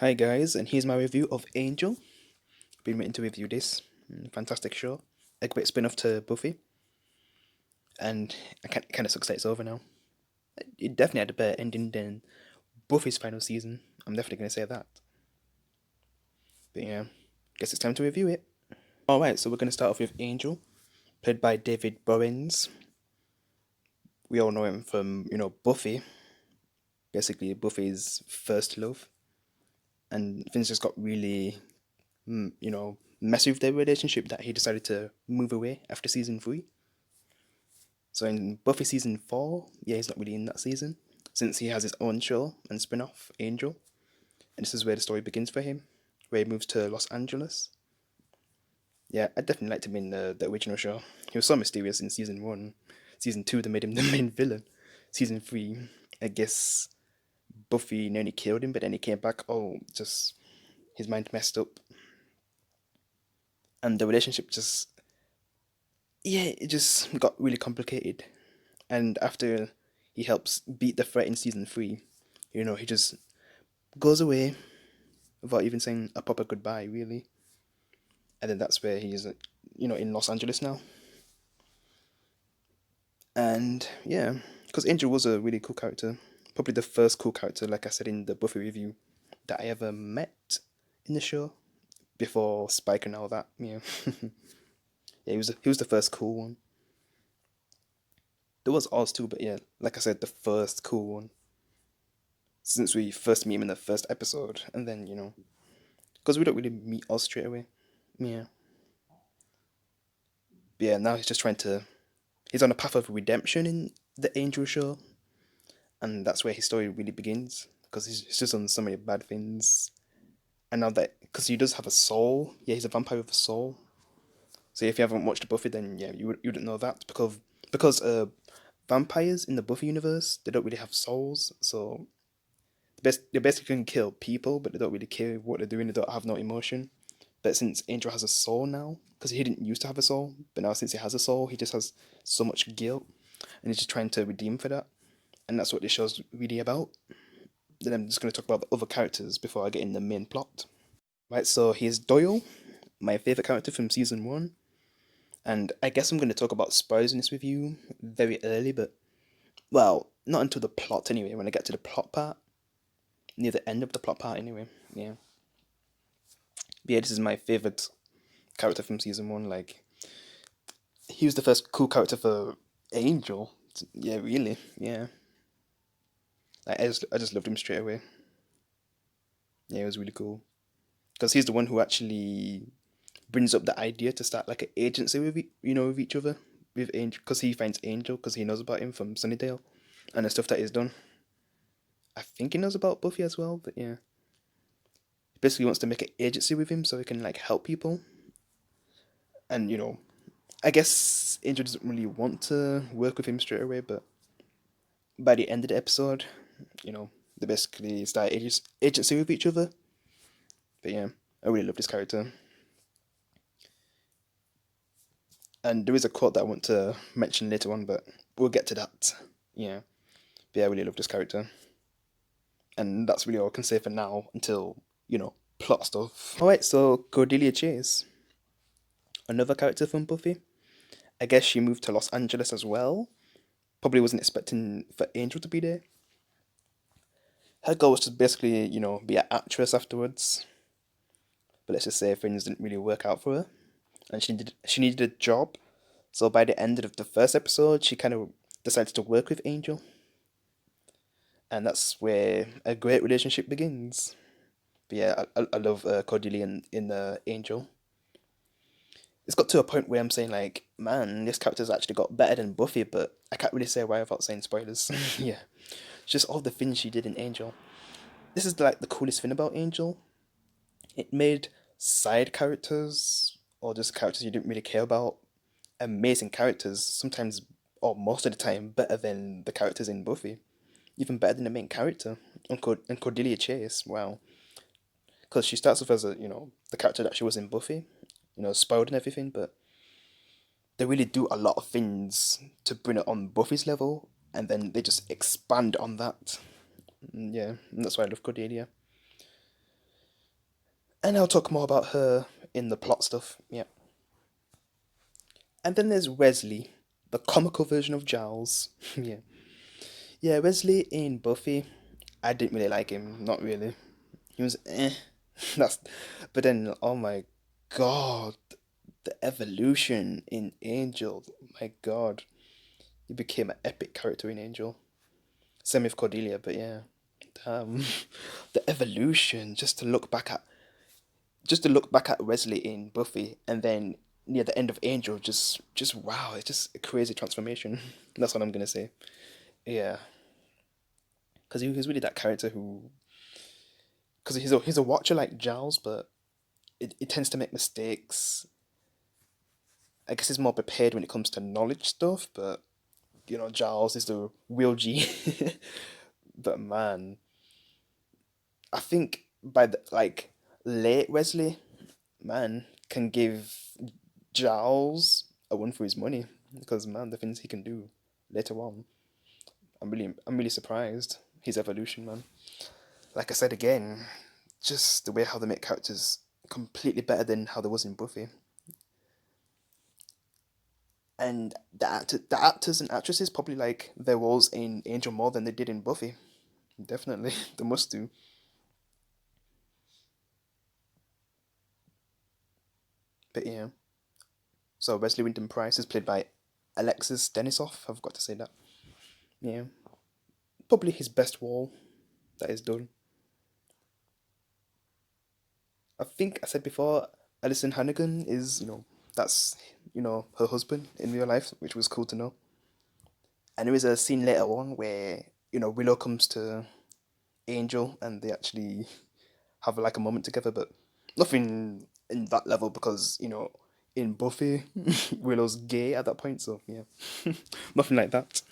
Hi guys, and here's my review of Angel. Been waiting to review this. Fantastic show. A great spin-off to Buffy. And it kind of sucks that it's over now. It definitely had a better ending than Buffy's final season. I'm definitely going to say that. But yeah, guess it's time to review it. Alright, so we're going to start off with Angel, played by David Bowens. We all know him from, Buffy. Basically, Buffy's first love. And things just got really, messy with their relationship that he decided to move away after season 3. So in Buffy season 4, yeah, he's not really in that season, since he has his own show and spin-off, Angel. And this is where the story begins for him, where he moves to Los Angeles. Yeah, I definitely liked him in the original show. He was so mysterious in season 1. Season 2, they made him the main villain. Season 3, I guess Buffy nearly killed him, but then he came back. Oh, just his mind messed up. And the relationship just, yeah, it just got really complicated. And after he helps beat the threat in season 3, he just goes away without even saying a proper goodbye, really. And then that's where he's, in Los Angeles now. And yeah, because Angel was a really cool character. Probably the first cool character, like I said in the Buffy review, that I ever met in the show before Spike and all that. Yeah, yeah, he was the first cool one. There was Oz too, but yeah, like I said, the first cool one. Since we first meet him in the first episode, and then because we don't really meet Oz straight away. Yeah, but yeah. Now he's just trying to. He's on a path of redemption in the Angel show, and that's where his story really begins. Because he's just done so many bad things, and now that because he does have a soul. Yeah, he's a vampire with a soul. So if you haven't watched Buffy, then yeah, you wouldn't know that because vampires in the Buffy universe, they don't really have souls, so they basically can kill people, but they don't really care what they're doing. They don't have no emotion. But since Angel has a soul now, because he didn't used to have a soul, but now since he has a soul, he just has so much guilt, and he's just trying to redeem for that. And that's what this show's really about. Then I'm just going to talk about the other characters before I get in the main plot. Right, so here's Doyle, my favorite character from season 1. And I guess I'm going to talk about spoilers in this review very early, but, well, not until the plot anyway, when I get to the plot part. Near the end of the plot part anyway, yeah. But yeah, this is my favorite character from season 1. Like, he was the first cool character for Angel. Yeah, really, yeah. Like, I just loved him straight away. Yeah, it was really cool. Because he's the one who actually brings up the idea to start like an agency with with each other with Angel, because he finds Angel because he knows about him from Sunnydale and the stuff that he's done. I think he knows about Buffy as well, but yeah, he basically wants to make an agency with him so he can like help people. And I guess Angel doesn't really want to work with him straight away, but by the end of the episode, you know, they basically start agency with each other. But yeah, I really love this character. And there is a quote that I want to mention later on, but we'll get to that. Yeah. But yeah, I really love this character. And that's really all I can say for now until, plot stuff. Alright, so Cordelia Chase. Another character from Buffy. I guess she moved to Los Angeles as well. Probably wasn't expecting for Angel to be there. Her goal was to basically, be an actress afterwards. But let's just say things didn't really work out for her. And she needed a job. So by the end of the first episode, she kind of decided to work with Angel. And that's where a great relationship begins. But yeah, I love Cordelia in Angel. It's got to a point where I'm saying like, man, this character's actually got better than Buffy, but I can't really say why without saying spoilers. Yeah, it's just all the things she did in Angel. This is like the coolest thing about Angel. It made side characters or just characters you didn't really care about amazing characters. Sometimes or most of the time better than the characters in Buffy. Even better than the main character. And Cordelia Chase, wow. Because she starts off as the character that she was in Buffy, spoiled and everything, but they really do a lot of things to bring it on Buffy's level, and then they just expand on that. Yeah, and that's why I love Cordelia. And I'll talk more about her in the plot stuff. Yeah. And then there's Wesley, the comical version of Giles. Yeah. Yeah, Wesley in Buffy. I didn't really like him. Not really. He was eh. That's. But then, oh my god, the evolution in Angel. My god, he became an epic character in Angel. Same with Cordelia, but yeah, um, the evolution. Just to look back at Wesley in Buffy, and then near the end of Angel, just wow, it's just a crazy transformation. That's what I'm gonna say. Yeah, because he was really that character who, because he's a watcher like Giles, but it tends to make mistakes. I guess he's more prepared when it comes to knowledge stuff, but Giles is the real G. But man, I think by the late Wesley, man, can give Giles a win for his money because man, the things he can do later on, I'm really surprised his evolution, man. Like I said again, just the way how they make characters completely better than how they was in Buffy, and the actors and actresses probably like their roles in Angel more than they did in Buffy. Definitely, they must do. But yeah, so Wesley Winton Price is played by Alexis Denisov. I've got to say that. Yeah, probably his best role that is done. I think I said before, Alison Hannigan is, that's, her husband in real life, which was cool to know. And there is a scene later on where, Willow comes to Angel and they actually have like a moment together, but nothing in that level because, in Buffy, Willow's gay at that point, so yeah, nothing like that.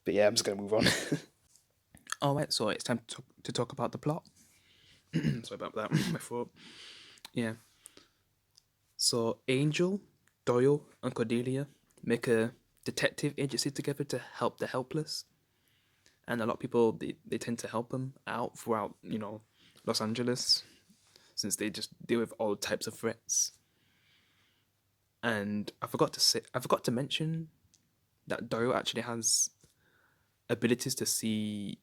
But yeah, I'm just gonna move on. Alright, so it's time to talk about the plot. Sorry about that, my fault. Yeah. So Angel, Doyle, and Cordelia make a detective agency together to help the helpless. And a lot of people they tend to help them out throughout, Los Angeles, since they just deal with all types of threats. And I forgot to mention that Doyle actually has abilities to see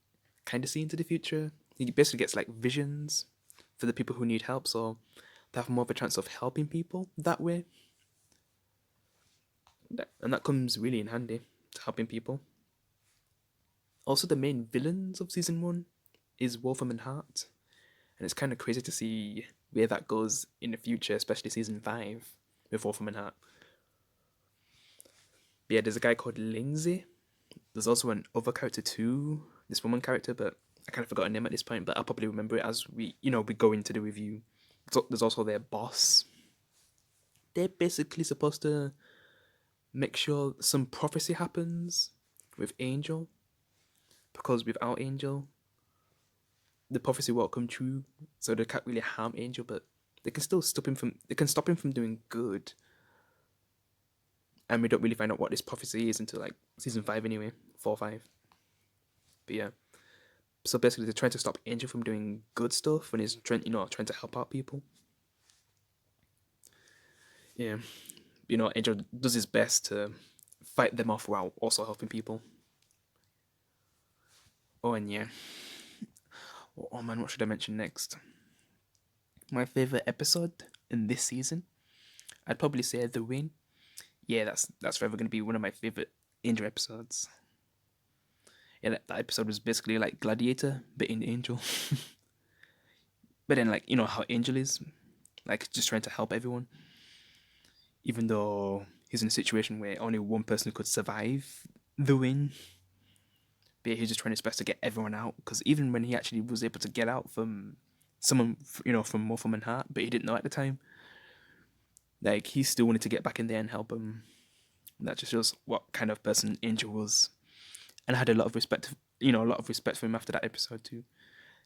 into the future. He basically gets like visions for the people who need help, so they have more of a chance of helping people that way. And that comes really in handy to helping people. Also, the main villains of season one is Wolfram and Hart, and it's kind of crazy to see where that goes in the future, especially season five with Wolfram and Hart. But yeah, there's a guy called Lindsay. There's also an other character too, this woman character, but I kind of forgot her name at this point. But I'll probably remember it as we go into the review. So there's also their boss. They're basically supposed to make sure some prophecy happens with Angel, because without Angel, the prophecy won't come true. So they can't really harm Angel, but they can still stop him from. They can stop him from doing good. And we don't really find out what this prophecy is until like season five anyway, 4 or 5. But yeah, so basically they're trying to stop Angel from doing good stuff when he's trying to help out people. Yeah, Angel does his best to fight them off while also helping people. Oh, and yeah. Oh man, what should I mention next? My favorite episode in this season, I'd probably say The Win. Yeah, that's forever gonna be one of my favorite Angel episodes. Yeah, that episode was basically like Gladiator, but in Angel. But then, like, how Angel is, like, just trying to help everyone, even though he's in a situation where only one person could survive the win. But he's just trying his best to get everyone out. Because even when he actually was able to get out from someone, from Wolfram and Hart, but he didn't know at the time, like, he still wanted to get back in there and help him. And that just shows what kind of person Angel was. And I had a lot of respect, for him after that episode too.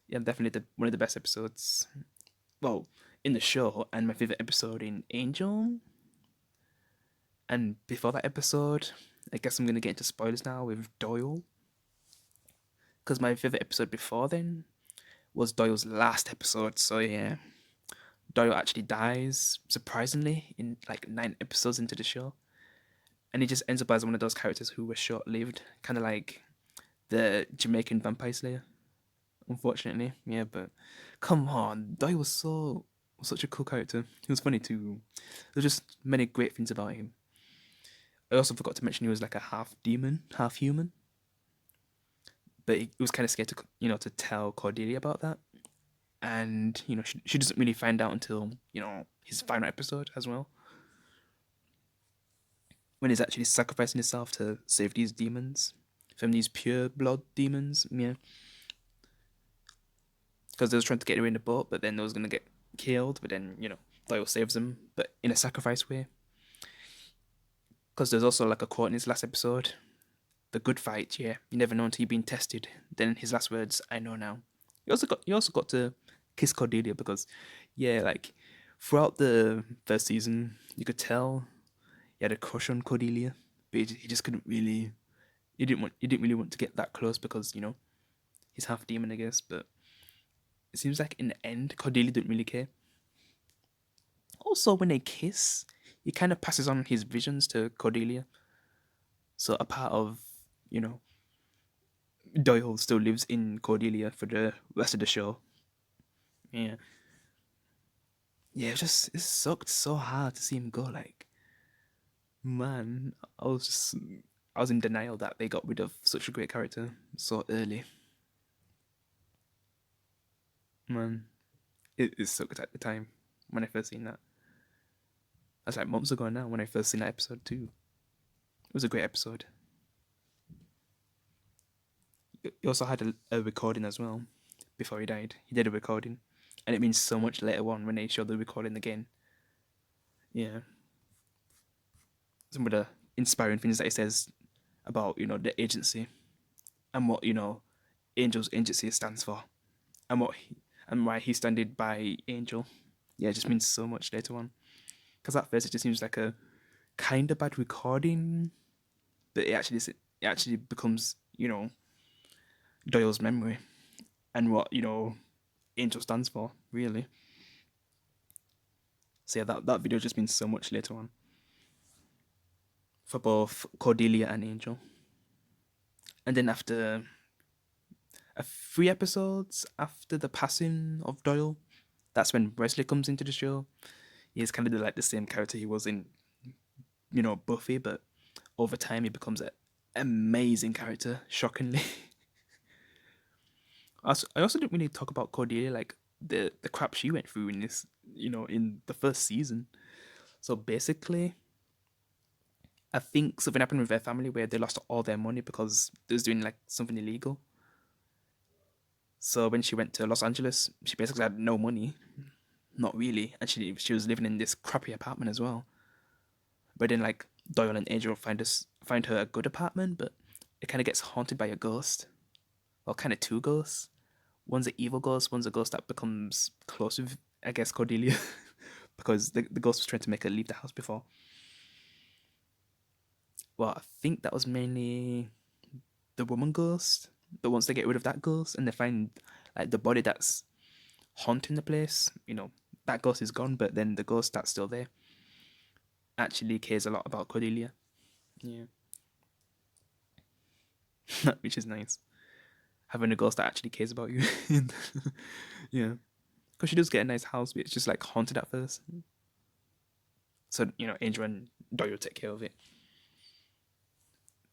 Yeah, definitely one of the best episodes. Well, in the show, and my favorite episode in Angel. And before that episode, I guess I'm gonna get into spoilers now with Doyle, because my favorite episode before then was Doyle's last episode. So yeah, Doyle actually dies surprisingly in like 9 episodes into the show, and he just ends up as one of those characters who were short lived, kind of like the Jamaican vampire slayer. Unfortunately, yeah, but come on, Doyle was such a cool character. He was funny too. There's just many great things about him. I also forgot to mention he was like a half demon, half human, but he was kind of scared to to tell Cordelia about that, and she doesn't really find out until his final episode as well, when he's actually sacrificing himself to save these demons from these pure blood demons. Yeah, because they was trying to get her in the boat, but then they was gonna get killed. But then Doyle saves them, but in a sacrifice way. Because there's also like a quote in his last episode: "The good fight, yeah. You never know until you've been tested." Then his last words: "I know now." You also got to kiss Cordelia because, yeah, like throughout the first season, you could tell he had a crush on Cordelia, but he just couldn't really. He didn't really want to get that close because he's half demon, I guess. But it seems like in the end, Cordelia didn't really care. Also, when they kiss, he kind of passes on his visions to Cordelia. So a part of you know Doyle still lives in Cordelia for the rest of the show. Yeah, yeah. It sucked so hard to see him go. Like, man, I was in denial that they got rid of such a great character so early. Man, it sucked at the time when I first seen that. That's like months ago now when I first seen that episode too. It was a great episode. He also had a recording as well before he died. He did a recording, and it means so much later on when they show the recording again. Yeah, some of the inspiring things that he says about the agency and what Angel's agency stands for, and and why he standing by Angel. Yeah, it just means so much later on. Because at first it just seems like a kind of bad recording, but it actually becomes Doyle's memory and what Angel stands for really. So yeah, that video just means so much later on for both Cordelia and Angel. And then after 3 episodes after the passing of Doyle, that's when Wesley comes into the show. He's kind of like the same character he was in Buffy, but over time he becomes an amazing character. Shockingly, I also didn't really talk about Cordelia, like the crap she went through in this, in the first season. So basically, I think something happened with their family where they lost all their money because they was doing like something illegal. So when she went to Los Angeles, she basically had no money, not really, and she was living in this crappy apartment as well. But then like Doyle and Angel find her a good apartment, but it kind of gets haunted by a ghost, well, kind of two ghosts. One's an evil ghost, one's a ghost that becomes close with, I guess, Cordelia, because the ghost was trying to make her leave the house before. Well, I think that was mainly the woman ghost. But once they get rid of that ghost and they find like the body that's haunting the place, that ghost is gone. But then the ghost that's still there actually cares a lot about Cordelia. Yeah, which is nice. Having a ghost that actually cares about you. Yeah, because she does get a nice house, but it's just like haunted at first. So Angel and Doyle take care of it.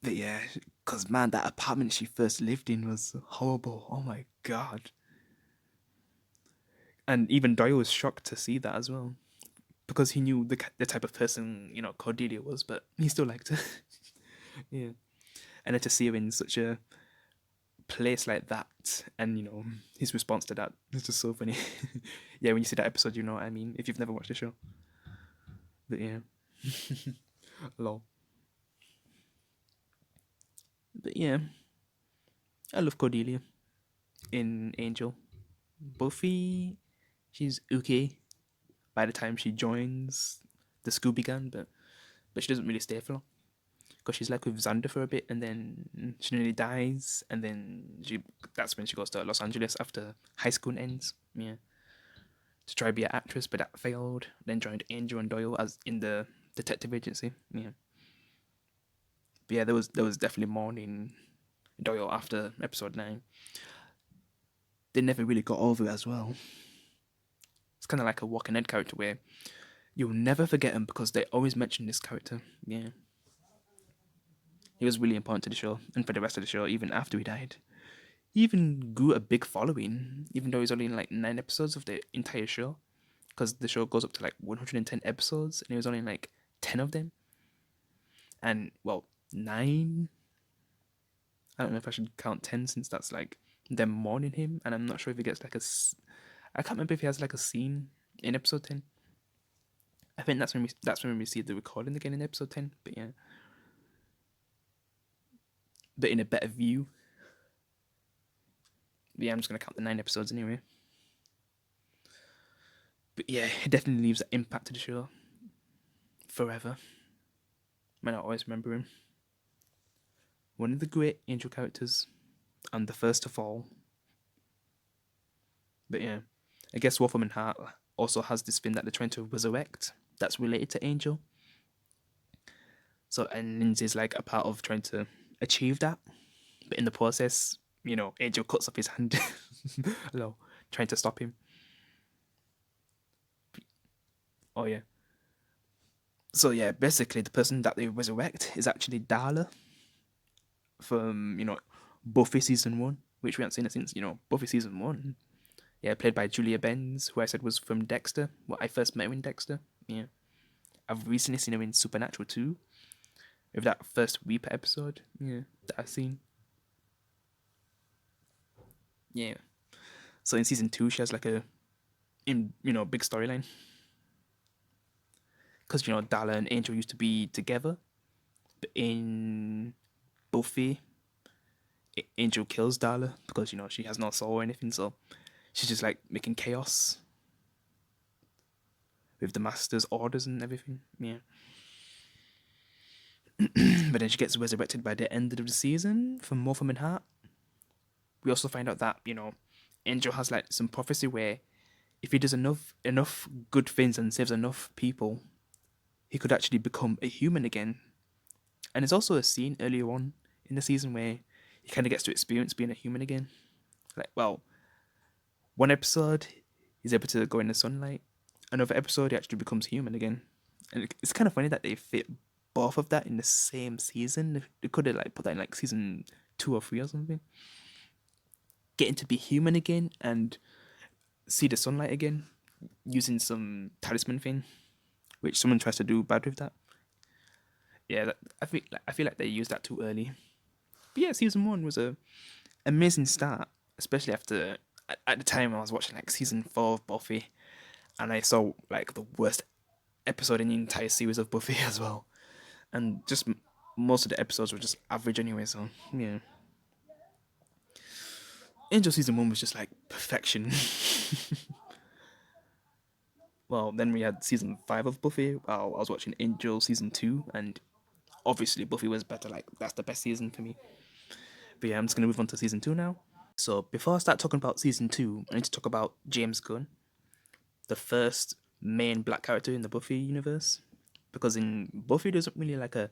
But yeah, because man, that apartment she first lived in was horrible. Oh my god. And even Doyle was shocked to see that as well, because he knew the type of person Cordelia was, but he still liked her. Yeah, and then to see her in such a place like that, and his response to that is just so funny. Yeah, when you see that episode, you know what I mean. If you've never watched the show, but yeah, lol. But yeah, I love Cordelia in Angel. Buffy, she's okay by the time she joins the Scooby Gang, but she doesn't really stay for long because she's like with Xander for a bit, and then she nearly dies, and then that's when she goes to Los Angeles after high school ends. Yeah, to try to be an actress, but that failed. Then joined Angel and Doyle as in the detective agency. Yeah. But yeah, there was definitely more in Doyle after episode 9. They never really got over it as well. It's kind of like a Walking Dead character where you'll never forget him because they always mention this character. Yeah. He was really important to the show and for the rest of the show, even after he died. He even grew a big following, even though he's only in like 9 episodes of the entire show. Because the show goes up to like 110 episodes and he was only in like 10 of them. And, well, 9? I don't know if I should count 10 since that's like them mourning him. And I'm not sure if he gets like I can't remember if he has like a scene in episode 10. I think that's when we see the recording again in episode 10. But yeah. But in a better view. But yeah, I'm just going to count the 9 episodes anyway. But yeah, it definitely leaves an impact to the show. Forever. Might not always remember him. One of the great Angel characters. And the first to fall. But yeah, I guess Wolfram and Hart also has this thing that they're trying to resurrect that's related to Angel. So, and Lindsay's like a part of trying to achieve that. But in the process, Angel cuts off his hand. Hello, trying to stop him. Oh yeah. So yeah, basically the person that they resurrect is actually Darla from, Buffy season 1, which we haven't seen it since, Buffy season 1. Yeah, played by Julia Benz, who I said was from Dexter. Well, I first met her in Dexter. Yeah. I've recently seen her in Supernatural too. With that first Reaper episode. Yeah, that I've seen. Yeah. So in season 2, she has like big storyline. Because, Darla and Angel used to be together. But in Buffy, Angel kills Darla because, she has no soul or anything. So she's just like making chaos with the Master's orders and everything. Yeah. But then she gets resurrected by the end of the season from Wolfram and Hart. We also find out that, Angel has like some prophecy where if he does enough good things and saves enough people, he could actually become a human again. And there's also a scene earlier on in the season where he kind of gets to experience being a human again. Like, well, one episode he's able to go in the sunlight. Another episode he actually becomes human again. And it's kind of funny that they fit both of that in the same season. They could have like put that in like season 2 or 3 or something. Getting to be human again and see the sunlight again using some talisman thing, which someone tries to do bad with that. Yeah, I feel like they used that too early. But yeah, season 1 was a amazing start, especially after at the time I was watching like season 4 of Buffy, and I saw like the worst episode in the entire series of Buffy as well, and just most of the episodes were just average anyway. So yeah, Angel season 1 was just like perfection. Well, then we had season 5 of Buffy. While I was watching Angel season 2, and obviously Buffy was better. Like that's the best season for me. But yeah, I'm just gonna move on to season 2 now. So before I start talking about season 2, I need to talk about James Gunn, the first main black character in the Buffy universe. Because in Buffy, there's not really like a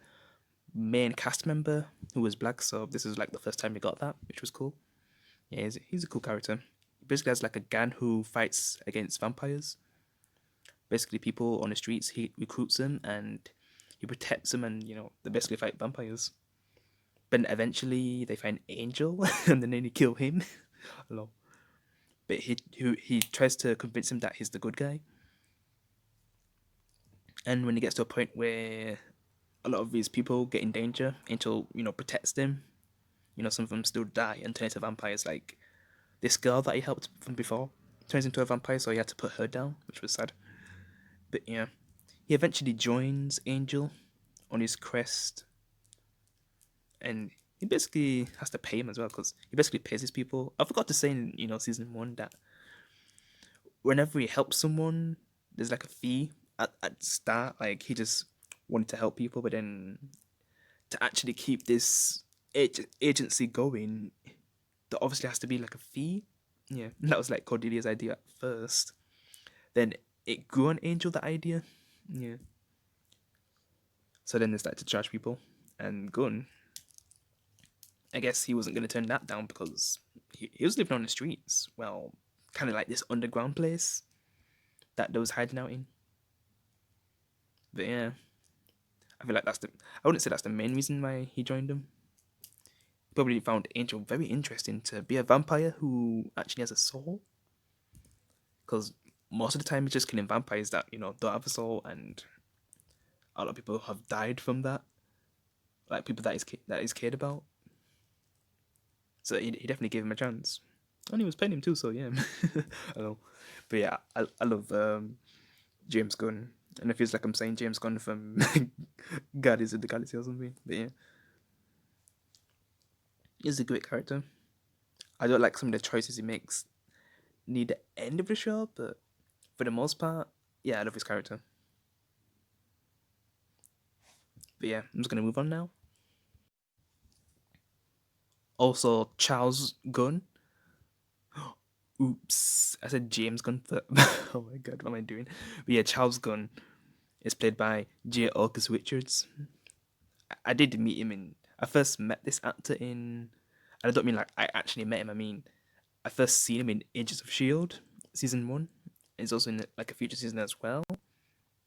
main cast member who was black, so this is like the first time we got that, which was cool. Yeah, he's a cool character. He basically has like a gang who fights against vampires. Basically, people on the streets, he recruits them and he protects them, and they basically fight vampires. But eventually, they find Angel, and then they kill him. Hello. But he tries to convince him that he's the good guy. And when he gets to a point where a lot of these people get in danger, Angel, protects them. Some of them still die and turn into vampires. Like this girl that he helped from before turns into a vampire, so he had to put her down, which was sad. But yeah, he eventually joins Angel on his quest, and he basically has to pay him as well because he basically pays his people. I forgot to say in season 1 that whenever he helps someone, there's like a fee at the start. Like he just wanted to help people, but then to actually keep this agency going, there obviously has to be like a fee. Yeah, that was like Cordelia's idea at first. then it grew on Angel, the idea. Yeah. So then they started to charge people, and Gunn, I guess he wasn't going to turn that down because he was living on the streets. Well, kind of like this underground place that they was hiding out in. But yeah, I feel like I wouldn't say that's the main reason why he joined them. He probably found Angel very interesting to be a vampire who actually has a soul. Because most of the time, it's just killing vampires that, don't have a soul, and a lot of people have died from that. Like people that is cared about. So he definitely gave him a chance. And he was paying him too, so yeah. I know. But yeah, I love James Gunn. And it feels like I'm saying James Gunn from Guardians of the Galaxy or something. But yeah. He's a great character. I don't like some of the choices he makes near the end of the show, but for the most part, yeah, I love his character. But yeah, I'm just gonna move on now. Also, Charles Gunn. Oops, I said James Gunn. Oh my god, what am I doing? But yeah, Charles Gunn is played by J. August Richards. I did meet him in. I first met this actor in. And I don't mean like I actually met him. I mean, I first seen him in Agents of Shield season 1. He's also in like a future season as well.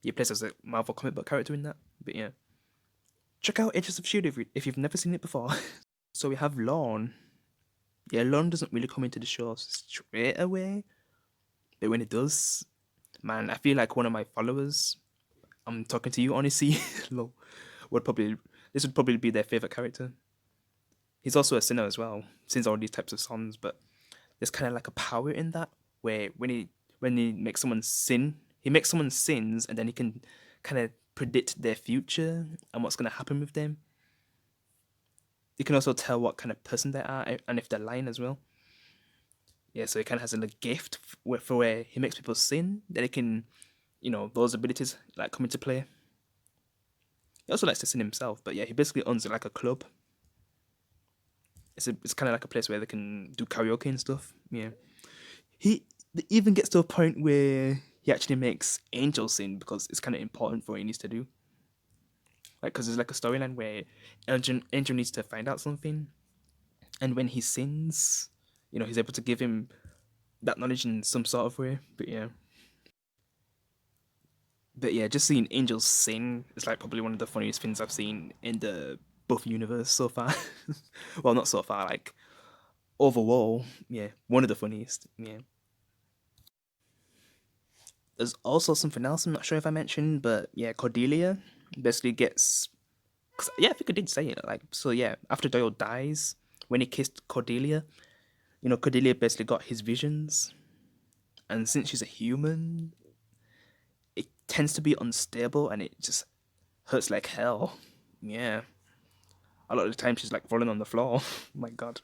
He plays as a Marvel comic book character in that. But yeah, check out Agents of Shield if you've never seen it before. So we have Lorne. Yeah, Lorne doesn't really come into the show straight away, but when it does, man, I feel like one of my followers. I'm talking to you, honestly. would probably this would probably be their favorite character. He's also a sinner as well, sings all these types of songs, but there's kind of like a power in that where when he makes someone sin, he makes someone sins, and then he can kind of predict their future and what's going to happen with them. You can also tell what kind of person they are and if they're lying as well. Yeah, so he kind of has a gift for where he makes people sin, then he can, those abilities like come into play. He also likes to sin himself, but yeah, he basically owns like a club. It's kind of like a place where they can do karaoke and stuff. Yeah, he even gets to a point where he actually makes Angel sin because it's kind of important for what he needs to do. Like, because there's like a storyline where Angel needs to find out something, and when he sins, he's able to give him that knowledge in some sort of way. But yeah, just seeing Angel sing is like probably one of the funniest things I've seen in the Buffy universe so far. Well, not so far, like overall, yeah, one of the funniest. Yeah. There's also something else I'm not sure if I mentioned, but yeah, Cordelia basically gets. Yeah, I think I did say it. Like, so yeah, after Doyle dies, when he kissed Cordelia, Cordelia basically got his visions, and since she's a human, it tends to be unstable and it just hurts like hell. Yeah, a lot of the time she's like falling on the floor. My God.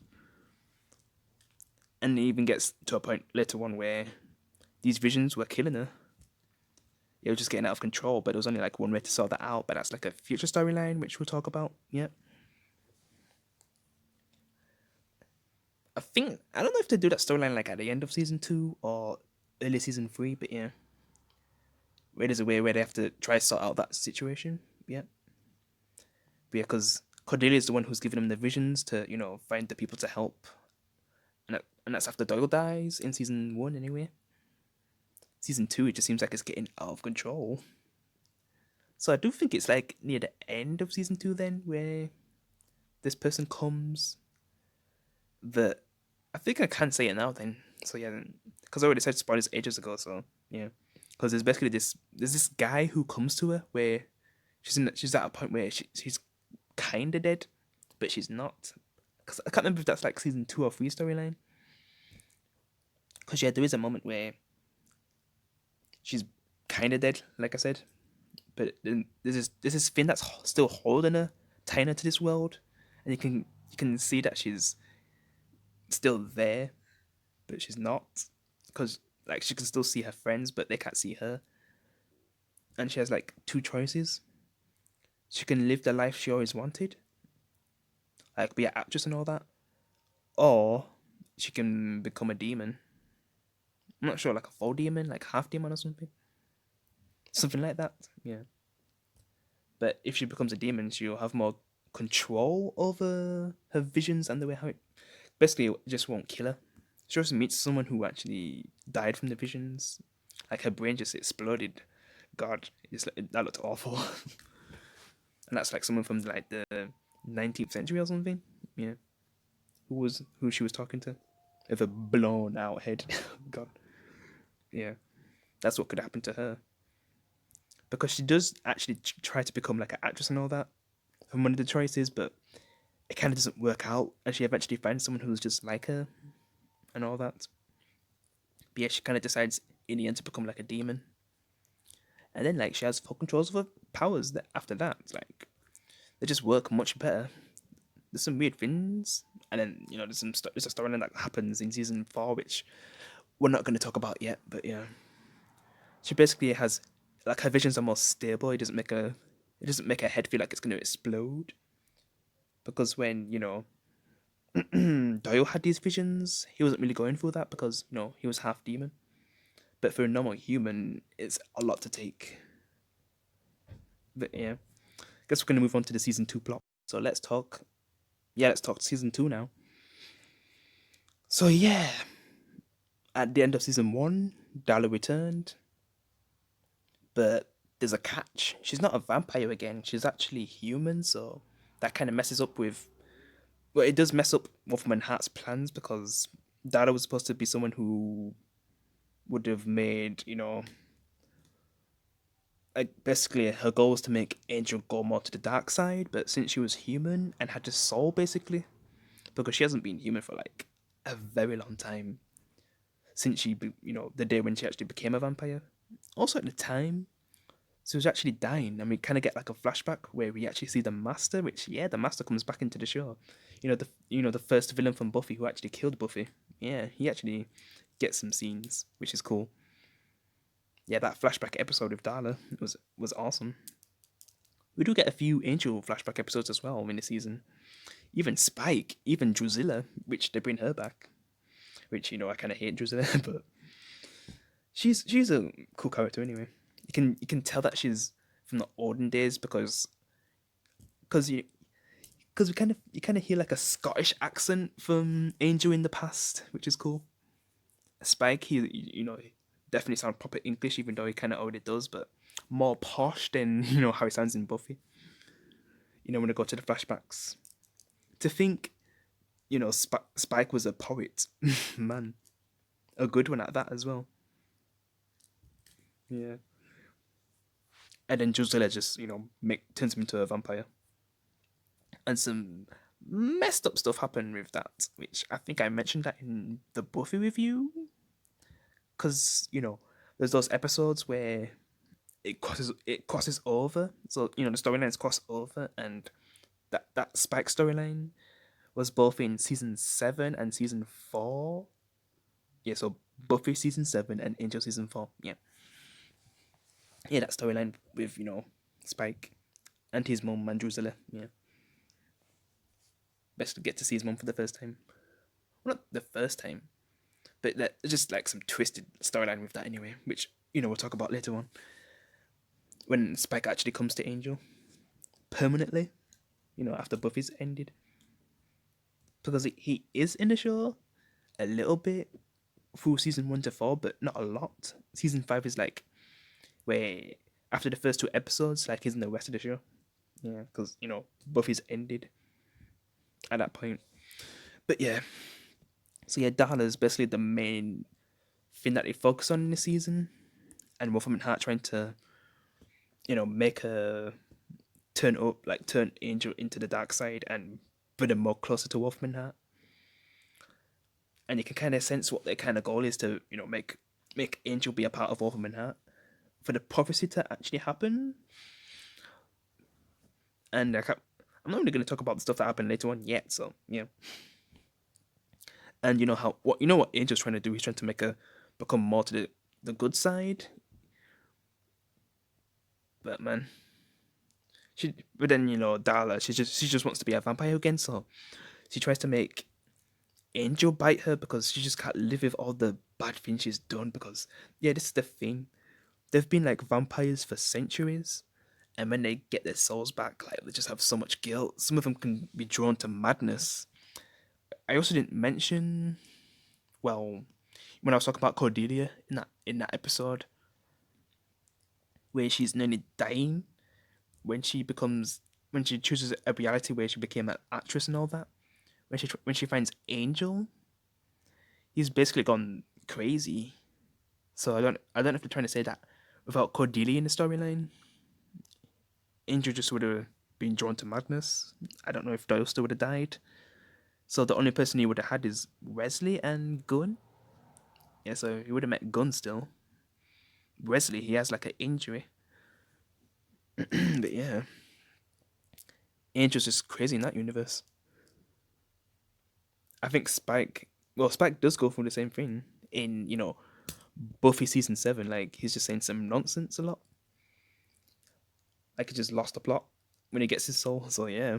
And it even gets to a point later on where these visions were killing her. It was just getting out of control, but there was only like one way to sort that out, but that's like a future storyline, which we'll talk about. Yeah. I don't know if they do that storyline like at the end of season 2 or early season 3, but yeah. Where there's a way where they have to try to sort out that situation. Yeah. But yeah, because Cordelia is the one who's giving them the visions to, find the people to help. And that's after Doyle dies in season 1 anyway. Season 2, it just seems like it's getting out of control. So I do think it's like near the end of season 2 then, where this person comes. That I think I can say it now then. So yeah, because I already said spoilers ages ago. So yeah, because there's this guy who comes to her where she's at a point where she's kind of dead, but she's not. Because I can't remember if that's like season 2 or 3 storyline. Because yeah, there is a moment where she's kind of dead, like I said, but then there's this thing that's still holding her, tying her to this world, and you can see that she's still there, but she's not, because like she can still see her friends, but they can't see her, and she has like two choices. She can live the life she always wanted, like be an actress and all that, or she can become a demon. I'm not sure, like a full demon, like half demon or something like that. Yeah. But if she becomes a demon, she'll have more control over her visions and the way how it basically it just won't kill her. She also meets someone who actually died from the visions. Like her brain just exploded. God, that looked awful. And that's like someone from like the 19th century or something. Yeah, who she was talking to, with a blown out head. God, yeah, that's what could happen to her because she does actually try to become like an actress and all that from one of the choices, but it kind of doesn't work out, and she eventually finds someone who's just like her and all that. But yeah, she kind of decides in the end to become like a demon, and then like she has full controls of her powers. That after that, like they just work much better. There's some weird things, and then there's a storyline that happens in season 4, which we're not going to talk about yet. But yeah, she basically has like her visions are more stable. It doesn't make her head feel like it's going to explode. Because when Doyle had these visions, he wasn't really going through that because he was half demon. But for a normal human, it's a lot to take. But yeah, I guess we're going to move on to the season 2 plot. So let's talk. Yeah, let's talk season 2 now. So yeah, at the end of season 1, Darla returned, but there's a catch. She's not a vampire again. She's actually human, so that kind of messes up with. Well, it does mess up Wolfman Hart's plans because Darla was supposed to be someone who would have made, like basically her goal was to make Angel go more to the dark side, but since she was human and had a soul basically, because she hasn't been human for like a very long time since the day when she actually became a vampire. Also at the time, she was actually dying, and we kind of get like a flashback where we actually see the Master, which yeah, the Master comes back into the show. The first villain from Buffy who actually killed Buffy. Yeah, he actually gets some scenes, which is cool. Yeah, that flashback episode with Darla was awesome. We do get a few Angel flashback episodes as well in the season. Even Spike, even Drusilla, which they bring her back. Which I kind of hate Drusilla, but she's a cool character anyway. You can tell that she's from the olden days because you kind of hear like a Scottish accent from Angel in the past, which is cool. Spike, he definitely sounds proper English, even though he kind of already does, but more posh than how he sounds in Buffy. When I go to the flashbacks, to think Spike was a poet, man, a good one at that as well. Yeah, and then Drusilla just turns him into a vampire, and some messed up stuff happened with that, which I think I mentioned that in the Buffy review, because there's those episodes where it crosses over. So the storylines cross over, and that Spike storyline was both in season 7 and season 4. Yeah, so Buffy season 7 and Angel season 4. Yeah, yeah, that storyline with Spike and his mom and Drusilla. Yeah, best to get to see his mom for the first time. Well, not the first time, but that just like some twisted storyline with that anyway, which we'll talk about later on when Spike actually comes to Angel permanently. After Buffy's ended, because he is in the show a little bit through season 1 to 4, but not a lot. Season 5 is like where after the first 2 episodes, like he's in the rest of the show. Yeah, because Buffy's ended at that point. But yeah, so yeah, Darla's basically the main thing that they focus on in the season, and Wolfram and Hart trying to make her turn Angel into the dark side and bring them more closer to Wolfram and Hart. And you can kind of sense what their kind of goal is to make Angel be a part of Wolfram and Hart for the prophecy to actually happen. And I'm not really going to talk about the stuff that happened later on yet. So yeah. And what Angel's trying to do? He's trying to make her become more to the good side. But man, but then Darla, she just wants to be a vampire again. So she tries to make Angel bite her because she just can't live with all the bad things she's done. Because yeah, this is the thing. They've been like vampires for centuries, and when they get their souls back, like they just have so much guilt. Some of them can be drawn to madness. I also didn't mention, well, when I was talking about Cordelia in that episode where she's nearly dying when she chooses a reality where she became an actress and all that. When she finds Angel, he's basically gone crazy. So I don't know if they're trying to say that without Cordelia in the storyline, Angel just would have been drawn to madness. I don't know if Doyle still would have died. So the only person he would have had is Wesley and Gunn. Yeah, so he would have met Gunn still. Wesley, he has like an injury. But yeah, Angel's just crazy in that universe. I think Spike does go through the same thing in, Buffy season 7. Like, he's just saying some nonsense a lot. Like, he just lost the plot when he gets his soul. So, yeah,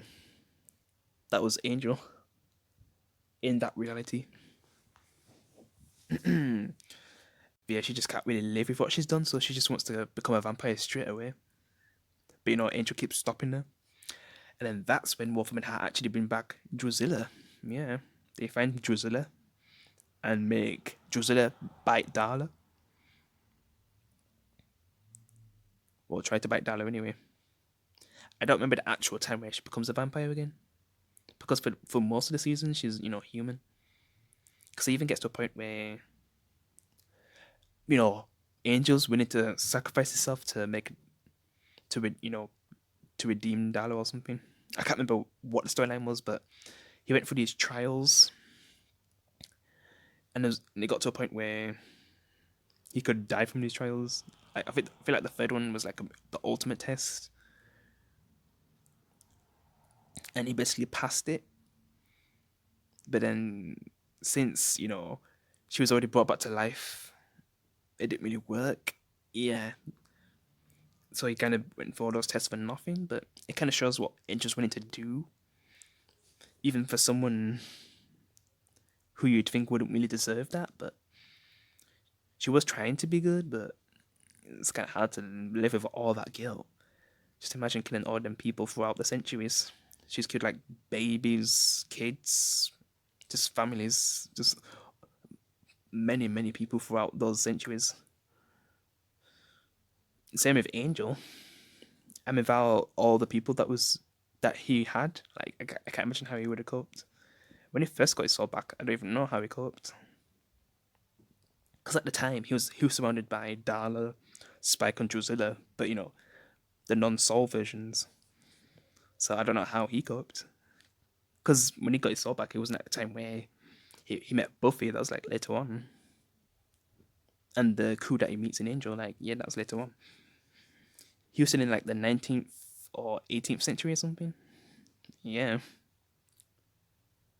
that was Angel in that reality. But yeah, she just can't really live with what she's done, so she just wants to become a vampire straight away. But, Angel keeps stopping her. And then that's when Wolfram and Hart actually bring back Drusilla. Yeah, they find Drusilla and make Drusilla bite Darla. Or try to bite Darla anyway. I don't remember the actual time where she becomes a vampire again. Because for most of the season, she's, human. Because it even gets to a point where, you know, Angel's willing to sacrifice himself to to redeem Darla or something. I can't remember what the storyline was, but he went through these trials. And it got to a point where he could die from these trials. I feel like the third one was like the ultimate test. And he basically passed it. But then, since, she was already brought back to life, it didn't really work. Yeah. So he kind of went for all those tests for nothing, but it kind of shows what Angel's willing to do. Even for someone who you'd think wouldn't really deserve that, but she was trying to be good, but it's kind of hard to live with all that guilt. Just imagine killing all them people throughout the centuries. She's killed like babies, kids, just families, just many, many people throughout those centuries. Same with Angel. And without all the people that he had, like I can't imagine how he would have coped. When he first got his soul back, I don't even know how he coped. Because at the time he was surrounded by Darla, Spike, and Drusilla, but the non-soul versions. So I don't know how he coped. Because when he got his soul back, it wasn't at the time where he met Buffy. That was like later on. And the crew that he meets in Angel, like, yeah, that was later on. He was still in like the 19th or 18th century or something. Yeah.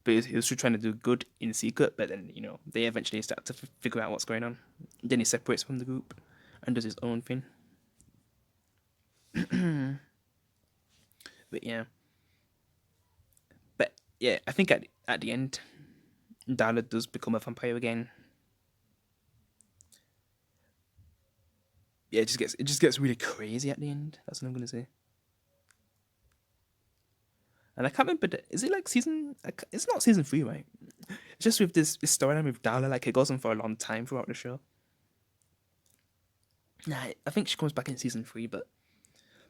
But he was still trying to do good in secret, but then, they eventually start to figure out what's going on. Then he separates from the group and does his own thing. But yeah. But yeah, I think at the end, Darla does become a vampire again. Yeah, it just gets really crazy at the end. That's what I'm gonna say. And I can't remember. Is it like season? It's not season 3, right? It's just with this storyline with Darla, like it goes on for a long time throughout the show. Nah, I think she comes back in season 3, but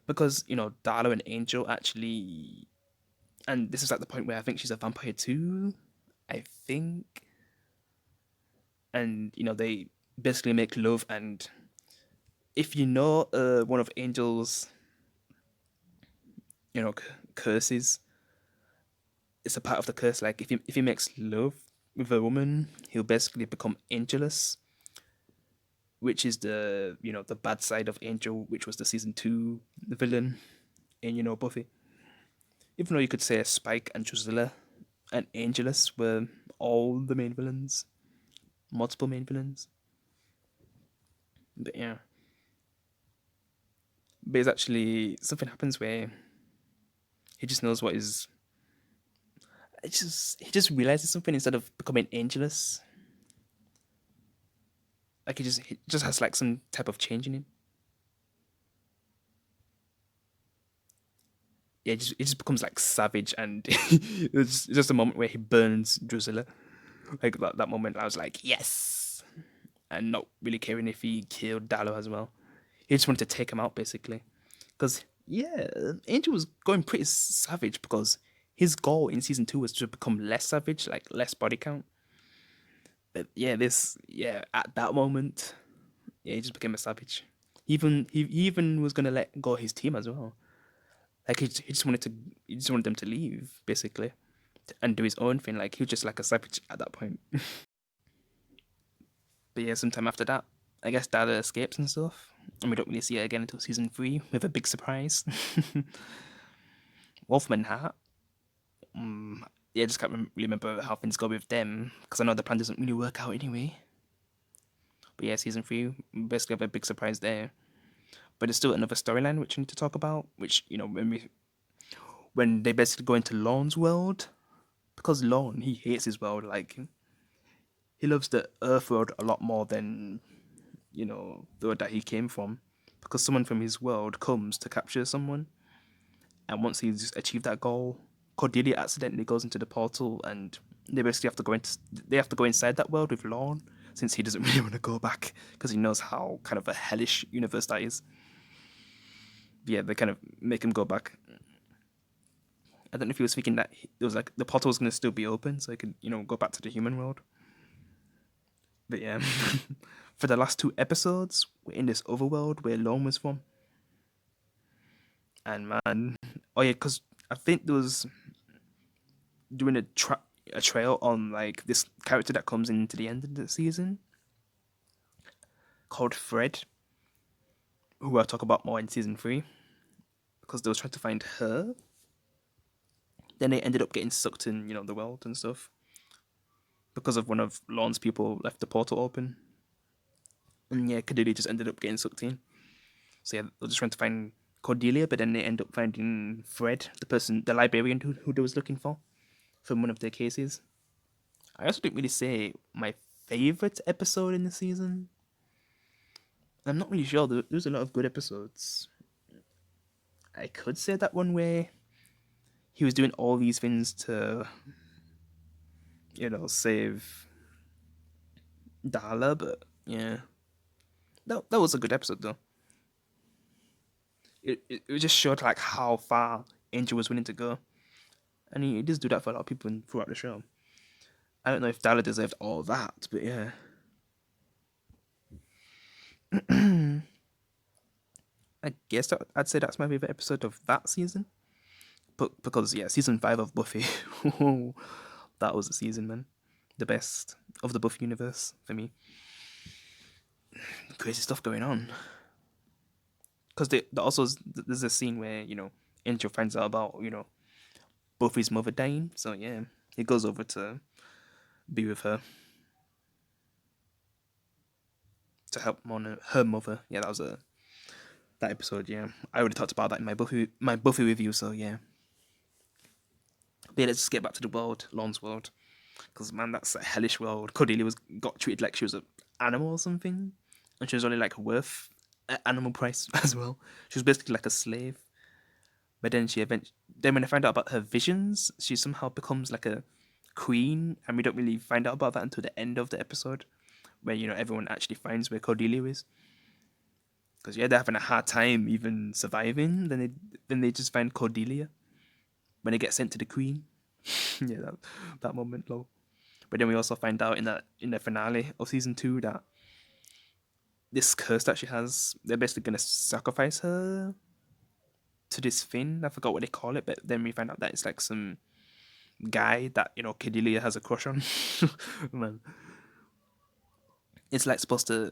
because Darla and Angel actually, and this is at the point where I think she's a vampire too. I think, and they basically make love, and if one of Angel's curses, it's a part of the curse. Like if he makes love with a woman, he'll basically become angelus, which is the bad side of Angel, which was the season 2 villain in Buffy. Even though you could say Spike and Drusilla and Angelus were all the main villains, multiple main villains. But yeah, but it's actually something happens where he just knows what is. he just realizes something instead of becoming angelus. Like he just has like some type of change in him. Yeah, it just becomes like savage, and it's just a moment where he burns Drusilla. Like that moment, I was like, yes, and not really caring if he killed Dallo as well. He just wanted to take him out basically, because yeah, Angel was going pretty savage because his goal in season 2 was to become less savage, like less body count. But yeah, at that moment, yeah, he just became a savage. He even was gonna let go of his team as well. Like he just wanted them to leave basically, and do his own thing. Like he was just like a savage at that point. But yeah, sometime after that, I guess Dada escapes and stuff, and we don't really see it again until season 3 with a big surprise. Wolfman Hat. Yeah, I just can't really remember how things go with them because I know the plan doesn't really work out anyway. But yeah, season 3 basically have a big surprise there. But there's still another storyline which we need to talk about, which when they basically go into Lorne's world, because Lorne he hates his world. Like he loves the Earth world a lot more than the world that he came from, because someone from his world comes to capture someone, and once he's achieved that goal, Cordelia accidentally goes into the portal, and they basically have to go inside that world with Lorne, since he doesn't really want to go back because he knows how kind of a hellish universe that is. Yeah, they kind of make him go back. I don't know if he was thinking that it was like the portal was going to still be open, so he could go back to the human world. But yeah, for the last 2 episodes, we're in this overworld where Lorne was from. And man, oh yeah, because I think there was doing a trail on like this character that comes into the end of the season called Fred, who I'll talk about more in season 3, because they was trying to find her. Then they ended up getting sucked in, the world and stuff, because of one of Lorne's people left the portal open. And yeah, Cordelia just ended up getting sucked in. So yeah, they're just trying to find Cordelia, but then they end up finding Fred, the librarian who they was looking for from one of their cases. I also didn't really say my favorite episode in the season. I'm not really sure. There's a lot of good episodes. I could say that one where he was doing all these things to, save Darla, but yeah, that was a good episode though. It just showed like how far Angel was willing to go, and he does do that for a lot of people throughout the show. I don't know if Darla deserved all that, but yeah. I guess I'd say that's my favorite episode of that season. But because yeah, season 5 of Buffy, that was the season, man. The best of the Buffy universe for me. Crazy stuff going on. Because there's a scene where Angel finds out about Buffy's mother dying. So yeah, he goes over to be with her to help mourn her mother. Yeah, that episode. Yeah, I already talked about that in my Buffy review. So yeah. But yeah, let's just get back to the world, Lorne's world. Because man, that's a hellish world. Cordelia got treated like she was an animal or something, and she was only like worth animal price as well. She was basically like a slave. But then then when I find out about her visions, she somehow becomes like a queen, and we don't really find out about that until the end of the episode, where everyone actually finds where Cordelia is. Because yeah, they're having a hard time even surviving. Then they just find Cordelia when they get sent to the queen. Yeah, that moment, low. But then we also find out in the finale of season 2 that this curse that she has, they're basically gonna sacrifice her to this thing. I forgot what they call it, but then we find out that it's like some guy that Cordelia has a crush on. Man, it's like supposed to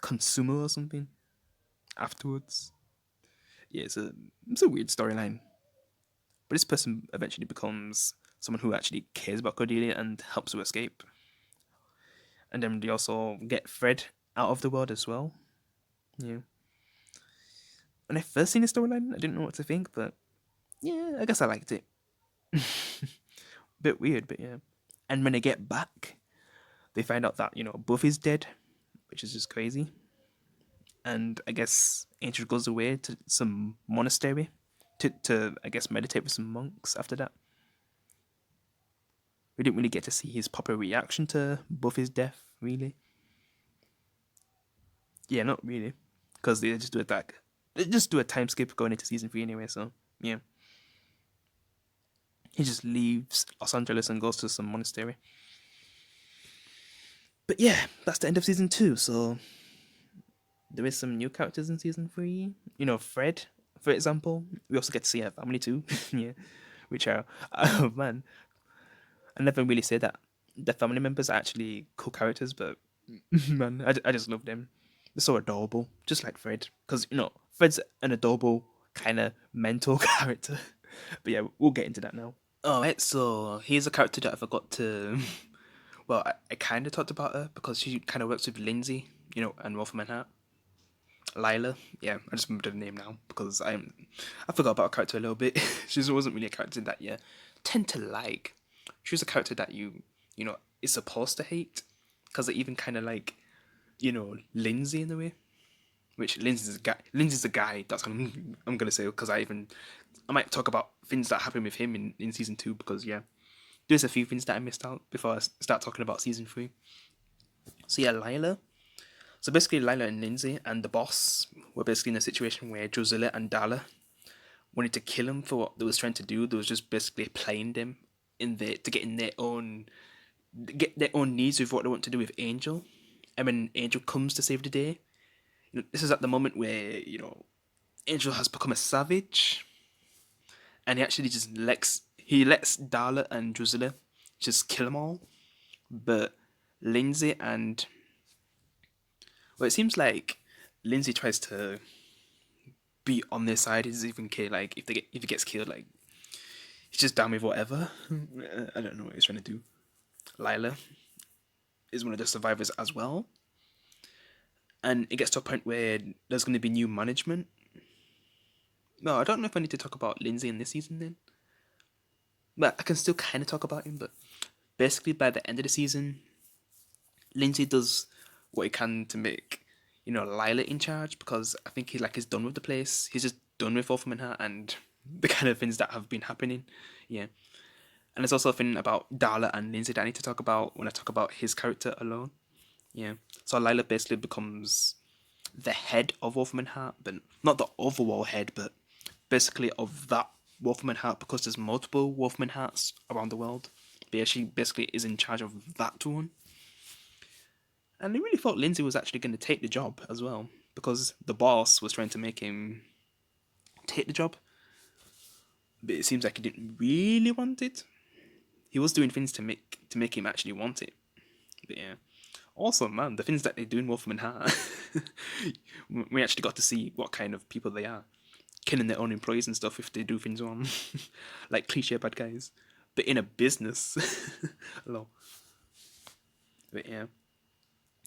consume her or something afterwards. Yeah, it's a weird storyline. But this person eventually becomes someone who actually cares about Cordelia and helps her escape. And then they also get Fred out of the world as well. Yeah. When I first seen the storyline, I didn't know what to think, but yeah, I guess I liked it. bit weird, but yeah. And when they get back, they find out that Buffy's dead, which is just crazy. And I guess Angel goes away to some monastery to I guess meditate with some monks after that. We didn't really get to see his proper reaction to Buffy's death, really. Yeah, not really, because they just do a time skip going into season 3 anyway. So yeah, he just leaves Los Angeles and goes to some monastery. But yeah, that's the end of season 2. So there is some new characters in season 3. Fred, for example. We also get to see her family too. Yeah, which are oh man, I never really say that the family members are actually cool characters, but man, I just love them. They're so adorable, just like Fred. Because Fred's an adorable kind of mental character. But yeah, we'll get into that now. All right, so here's a character that I forgot to. Well, I kind of talked about her because she kind of works with Lindsay, and Wolf Manhattan. Lila, yeah, I just remembered the name now because I forgot about her character a little bit. She wasn't really a character that you tend to like. She was a character that is supposed to hate because they even kind of like Lindsay in a way. Which Lindsay's a guy. Lindsay's a guy. That's what I'm gonna say because I might talk about things that happened with him in season 2 because yeah, there's a few things that I missed out before I start talking about season 3. So yeah, Lila. So basically, Lila and Lindsay and the boss were basically in a situation where Drusilla and Darla wanted to kill him for what they was trying to do. They was just basically playing them to get in get their own needs with what they want to do with Angel. And when Angel comes to save the day, this is at the moment where Angel has become a savage, and he actually just lets Darla and Drusilla just kill them all, but Lindsay and well, it seems like Lindsay tries to be on their side. He doesn't even care like if he gets killed. Like he's just down with whatever. I don't know what he's trying to do. Lila is one of the survivors as well, and it gets to a point where there's going to be new management. No, I don't know if I need to talk about Lindsay in this season then, but I can still kind of talk about him. But basically, by the end of the season, Lindsay does what he can to make Lila in charge because I think he's done with the place. He's just done with Wolfman Hat and the kind of things that have been happening. Yeah. And there's also a thing about Darla and Lindsay that I need to talk about when I talk about his character alone. Yeah. So Lila basically becomes the head of Wolfman Hat, but not the overall head, but basically of that Wolfman Hat because there's multiple Wolfman Hats around the world. But yeah, she basically is in charge of that one. And I really thought Lindsay was actually going to take the job as well because the boss was trying to make him take the job. But it seems like he didn't really want it. He was doing things to make him actually want it. But yeah. Also, man, the things that they do in Wolfman Hat, we actually got to see what kind of people they are. Killing their own employees and stuff if they do things wrong. Like cliche bad guys. But in a business. Hello. But yeah.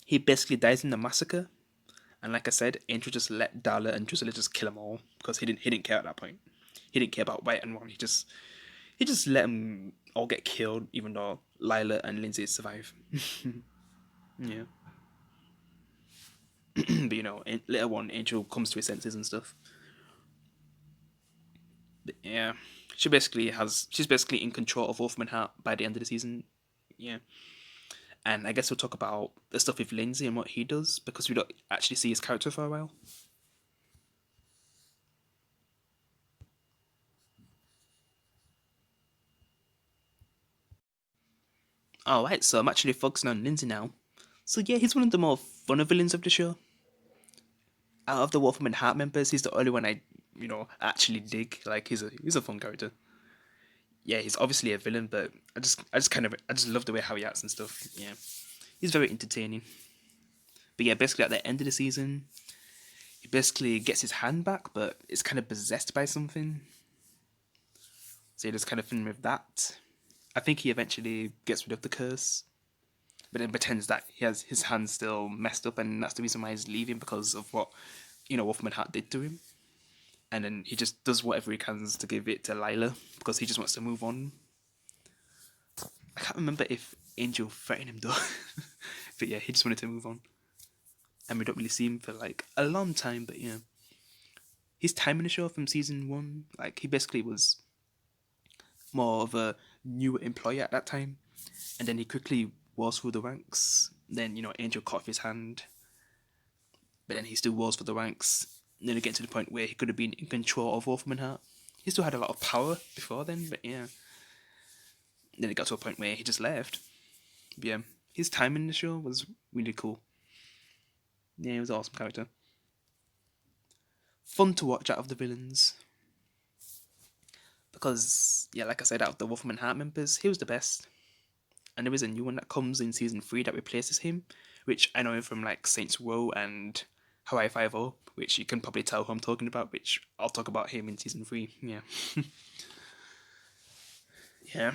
He basically dies in the massacre. And like I said, Angel just let Darla and Drusilla just kill them all because he didn't care at that point. He didn't care about right and wrong. He just let them all get killed, even though Lila and Lindsay survive. Yeah. But later on, Angel comes to his senses and stuff. But yeah, she's basically in control of Wolfman Hat by the end of the season. Yeah. And I guess we'll talk about the stuff with Lindsay and what he does because we don't actually see his character for a while. Alright, so I'm actually focusing on Lindsay now. So yeah, he's one of the more funner villains of the show. Out of the Wolfman Hat members, he's the only one I, actually dig. Like he's a fun character. Yeah, he's obviously a villain, but I just love the way how he acts and stuff. Yeah, he's very entertaining. But yeah, basically at the end of the season, he basically gets his hand back, but it's kind of possessed by something. So there's kind of thing with that. I think he eventually gets rid of the curse, but then pretends that he has his hand still messed up, and that's the reason why he's leaving because of what Wolfman Hat did to him. And then he just does whatever he can to give it to Lila because he just wants to move on. I can't remember if Angel threatened him though. But yeah, he just wanted to move on. And we don't really see him for like a long time, but yeah. His time in the show from season 1, like he basically was more of a new employee at that time. And then he quickly wars through the ranks. Then, Angel cut off his hand. But then he still wars for the ranks. And then it gets to the point where he could have been in control of Wolfman Heart. He still had a lot of power before then, but yeah. Then it got to a point where he just left. But yeah, his time in the show was really cool. Yeah, he was an awesome character. Fun to watch out of the villains. Because, yeah, like I said, out of the Wolfman Heart members, he was the best. And there is a new one that comes in season 3 that replaces him, which I know him from like Saints Row and Hawaii 5-0, which you can probably tell who I'm talking about, which I'll talk about him in season 3. Yeah. Yeah.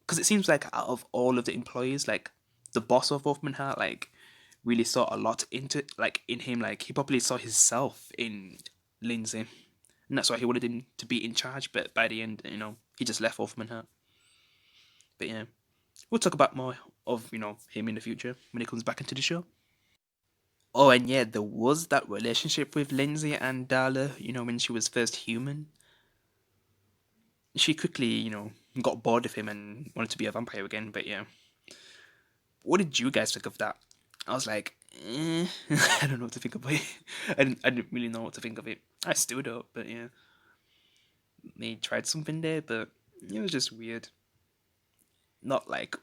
Because it seems like out of all of the employees, like the boss of Wolfman Heart, like really saw a lot into like in him. Like he probably saw himself in Lindsay, and that's why he wanted him to be in charge. But by the end, he just left Wolfman Heart. But yeah, we'll talk about more of him in the future when he comes back into the show. Oh, and yeah, there was that relationship with Lindsay and Darla. When she was first human, she quickly got bored of him and wanted to be a vampire again. But yeah, what did you guys think of that? I was like, I don't know what to think of it. I didn't really know what to think of it. I still don't, but yeah. They tried something there, but it was just weird. Not like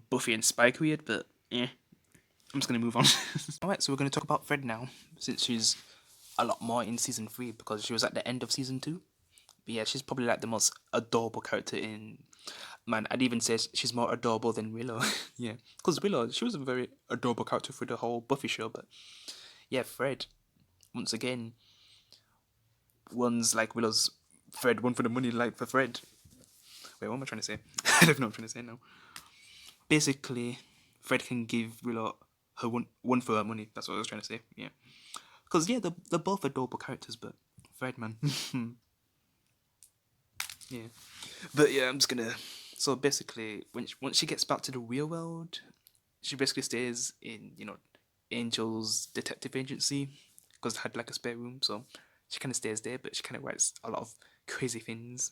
Buffy and Spike weird, but yeah. I'm just gonna move on. Alright, so we're gonna talk about Fred now, since she's a lot more in season 3 because she was at the end of season 2. But yeah, she's probably like the most adorable character in. Man, I'd even say she's more adorable than Willow. Yeah, because Willow, she was a very adorable character through the whole Buffy show, but yeah, Fred, once again, one's like Willow's Fred, one for the money, like for Fred. Wait, what am I trying to say? I don't know what I'm trying to say now. Basically, Fred can give Willow her one for her money. That's what I was trying to say. Yeah, because yeah, they're both adorable characters, but Fred, man. Yeah, but yeah, I'm just gonna. So basically, once she gets back to the real world, she basically stays in Angel's detective agency because it had like a spare room, so she kind of stays there, but she kind of writes a lot of crazy things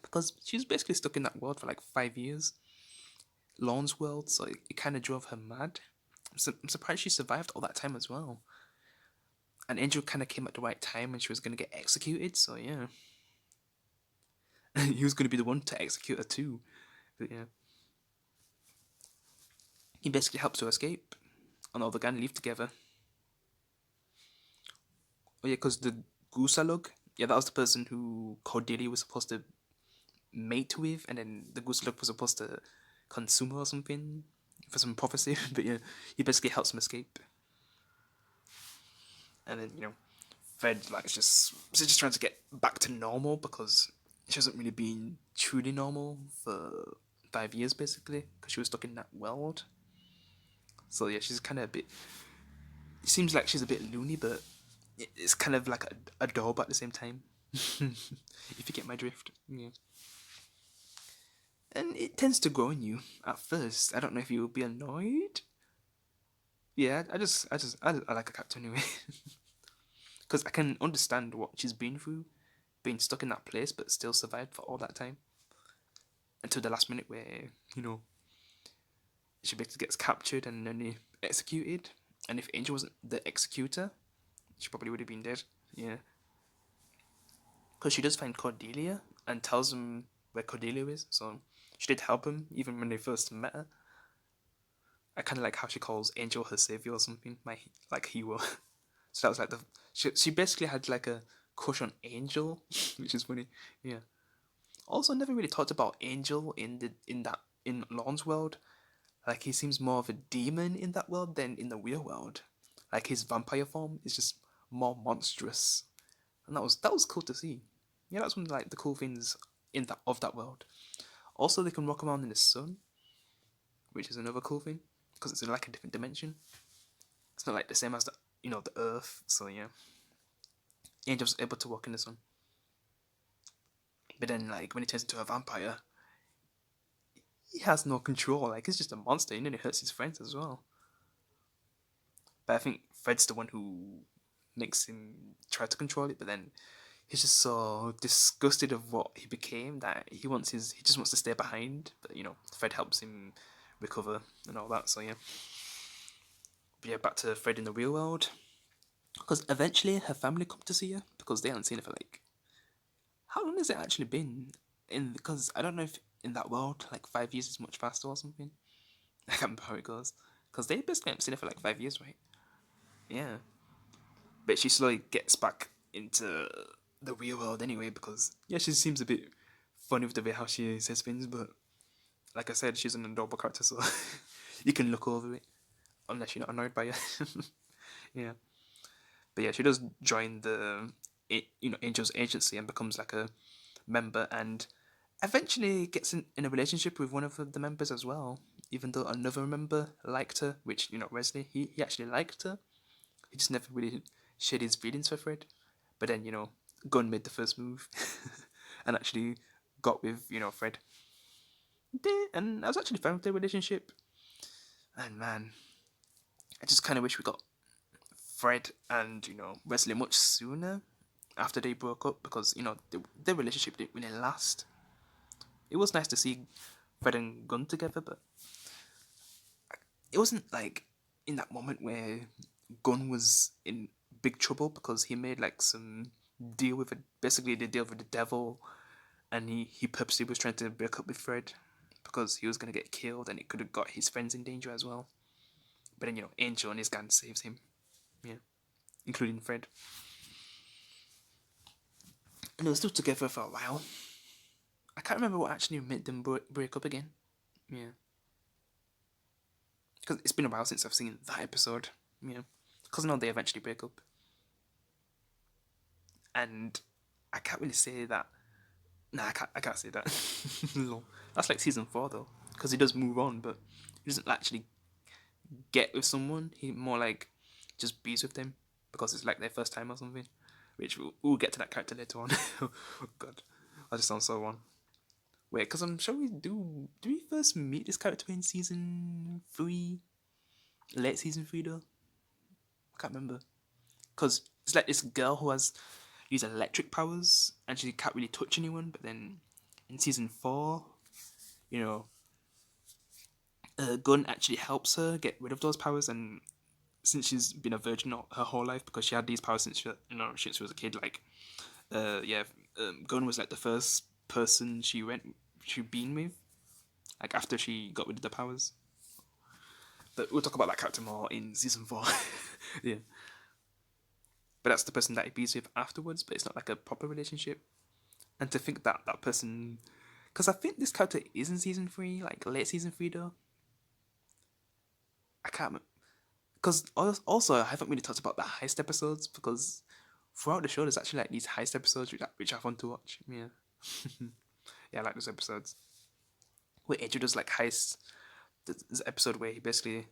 because she's basically stuck in that world for like 5 years, Lorne's world. So it kind of drove her mad. I'm surprised she survived all that time as well. And Angel kind of came at the right time when she was gonna get executed. So yeah. He was going to be the one to execute her too. But yeah. He basically helps her escape. And all the gang leave together. Oh yeah, because the Gusalug, yeah, that was the person who Cordelia was supposed to mate with, and then the Gusalug was supposed to consume her or something for some prophecy. But yeah, he basically helps him escape. And then, Fred like she's just trying to get back to normal because she hasn't really been truly normal for 5 years basically because she was stuck in that world. So yeah, she's kind of a bit. It seems like she's a bit loony, but it's kind of like a doll at the same time. If you get my drift, yeah. And it tends to grow on you at first. I don't know if you'll be annoyed. Yeah, I like a character anyway, because I can understand what she's been through, being stuck in that place, but still survived for all that time until the last minute where she basically gets captured and then executed. And if Angel wasn't the executor, she probably would have been dead. Yeah. Because she does find Cordelia and tells him where Cordelia is, so she did help him even when they first met her. I kind of like how she calls Angel her savior or something, my like hero. So that was like she basically had like a crush on Angel, which is funny. Yeah. Also, never really talked about Angel in Lorne's world. Like he seems more of a demon in that world than in the real world. Like his vampire form is just more monstrous, and that was cool to see. Yeah, that's one of like the cool things in that world. Also, they can walk around in the sun, which is another cool thing because it's in like a different dimension. It's not like the same as the Earth. So yeah, Angel's able to walk in the sun. But then like when he turns into a vampire, he has no control. Like, he's just a monster, and then it hurts his friends as well. But I think Fred's the one who makes him try to control it, but then he's just so disgusted of what he became that he just wants to stay behind. But Fred helps him recover and all that. So yeah. But yeah, back to Fred in the real world. Because eventually her family come to see her because they haven't seen her for like, how long has it actually been? Because I don't know if in that world like 5 years is much faster or something. I can't remember how it goes. Because they basically haven't seen her for like 5 years, right? Yeah. But she slowly gets back into the real world anyway because yeah, she seems a bit funny with the way how she says things, but like I said, she's an adorable character, so you can look over it unless you're not annoyed by her. Yeah. But yeah, she does join the Angel's agency and becomes like a member, and eventually gets in a relationship with one of the members as well. Even though another member liked her, which Wesley, he actually liked her. He just never really shared his feelings for Fred. But then Gunn made the first move and actually got with Fred. And I was actually fine with their relationship. And man, I just kind of wish we got Fred and Wesley much sooner after they broke up because their relationship didn't really last. It was nice to see Fred and Gunn together, but it wasn't like in that moment where Gunn was in big trouble because he made like some deal with it, basically the deal with the devil, and he purposely was trying to break up with Fred because he was gonna get killed and it could have got his friends in danger as well. But then Angel and his gang saves him, yeah, including Fred, and they were still together for a while. I can't remember what actually made them break up again. Yeah, because it's been a while since I've seen that episode. Yeah, because now they eventually break up, and I can't really say that. Nah, I can't say that. No. That's like season 4 though, because he does move on, but he doesn't actually get with someone. He more like just bees with them because it's like their first time or something. Which we'll get to that character later on. Oh God, I just sound so wrong. Wait, because I'm sure we do. Do we first meet this character in season 3? Late season 3 though. I can't remember. Because it's like this girl who has these electric powers and she can't really touch anyone. But then in season 4, you know, Gunn actually helps her get rid of those powers. And since she's been a virgin her whole life because she had these powers since since she was a kid, like yeah, Gunn was like the first person she been with, like after she got rid of the powers. But we'll talk about that character more in season 4. Yeah. But that's the person that he bees with afterwards, but it's not like a proper relationship. And to think that that person, because I think this character is in season 3, like late season 3 though. I can't remember. Because also I haven't really talked about the heist episodes because throughout the show there's actually like these heist episodes which are fun to watch. Yeah. Yeah, I like those episodes. Where Angel does like heist. There's an episode where he basically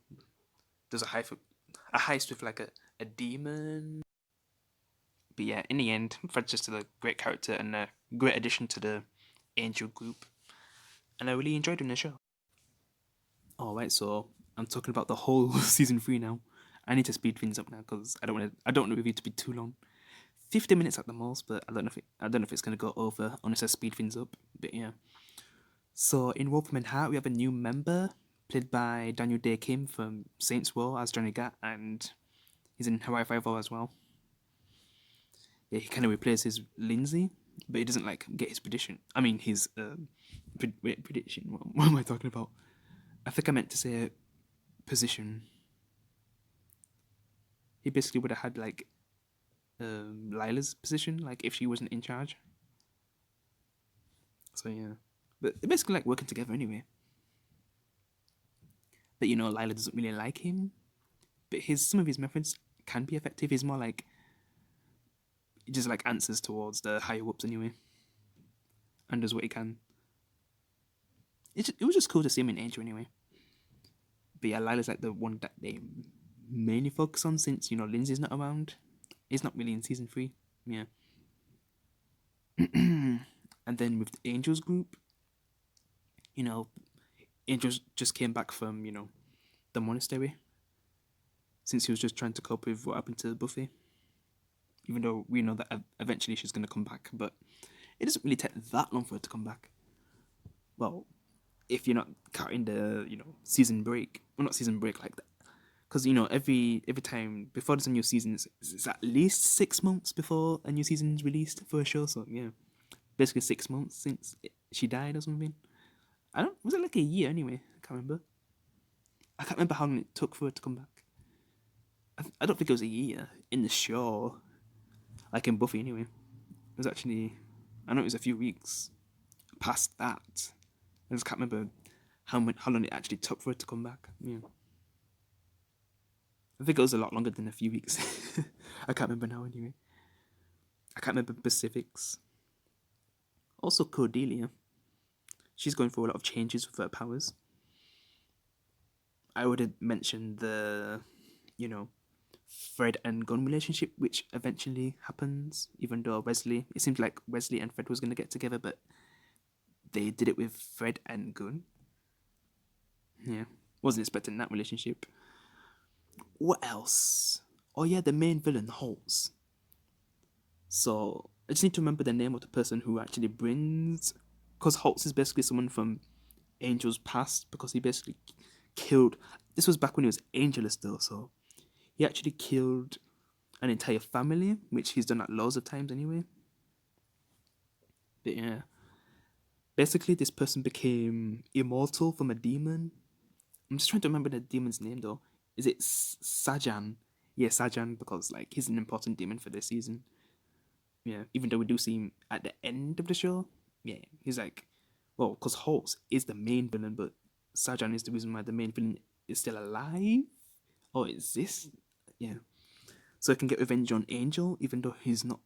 does a heist with like a demon. But yeah, in the end, Fred's just a great character and a great addition to the Angel group. And I really enjoyed him in the show. Alright, so I'm talking about the whole season 3 now. I need to speed things up now because I don't want the review to be too long. 50 minutes at the most, but I don't know if it's gonna go over unless I speed things up. But yeah. So in Wolfram and Hart we have a new member played by Daniel Day Kim from Saints Row as Johnny Gat, and he's in Hawaii Five-O as well. Yeah, he kind of replaces Lindsay, but he doesn't like get his prediction. I mean, his prediction. What am I talking about? I think I meant to say position. He basically would have had like Lila's position, like if she wasn't in charge. So yeah, but they're basically like working together anyway. But Lila doesn't really like him. But some of his methods can be effective. He's more like he just like answers towards the higher ups anyway, and does what he can. It was just cool to see him in Angel anyway. But yeah, Lila's like the one that they mainly focus on since Lindsay's not around. He's not really in season 3. Yeah. And then with the Angels group, you know, Angel just came back from, the monastery, since he was just trying to cope with what happened to Buffy. Even though we know that eventually she's going to come back, but it doesn't really take that long for her to come back. Well, if you're not counting the, season break. Well, not season break like that. Because, every time before there's a new season, it's at least 6 months before a new season is released for a show. So, yeah. Basically 6 months since she died or something. Was it like a year anyway? I can't remember. I can't remember how long it took for her to come back. I don't think it was a year in the show. Like in Buffy anyway. It was actually, I know it was a few weeks past that. I just can't remember how long it actually took for her to come back. Yeah. I think it was a lot longer than a few weeks. I can't remember now anyway. I can't remember specifics. Also Cordelia. She's going through a lot of changes with her powers. I would have mentioned the, Fred and Gunn relationship, which eventually happens, even though it seemed like Wesley and Fred was going to get together, but they did it with Fred and Gunn. Yeah, wasn't expecting that relationship. What else? Oh yeah, the main villain, Holtz. So, I just need to remember the name of the person who actually brings... Because Holtz is basically someone from Angel's past, because he basically killed... This was back when he was Angelus though, so... He actually killed an entire family, which he's done that loads of times anyway. But yeah. Basically, this person became immortal from a demon. I'm just trying to remember the demon's name though. Is it Sajan? Yeah, Sajan, because like he's an important demon for this season. Yeah, even though we do see him at the end of the show. Yeah, he's like, well, because Holtz is the main villain, but Sajan is the reason why the main villain is still alive. Or is this? Yeah. So he can get revenge on Angel, even though he's not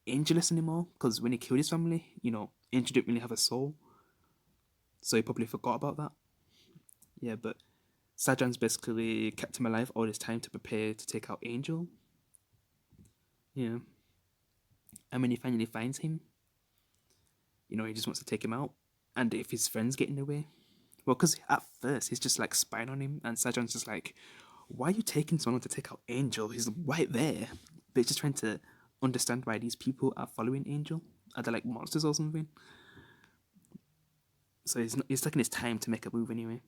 Angelus anymore. Because when he killed his family, Angel didn't really have a soul. So he probably forgot about that. Yeah, but Sajan's basically kept him alive all this time to prepare to take out Angel. Yeah. And when he finally finds him, he just wants to take him out. And if his friends get in the way, well, because at first he's just like spying on him, and Sajan's just like, why are you taking so long to take out Angel? He's right there. But he's just trying to understand why these people are following Angel. Are they like monsters or something? So he's taking his time to make a move anyway.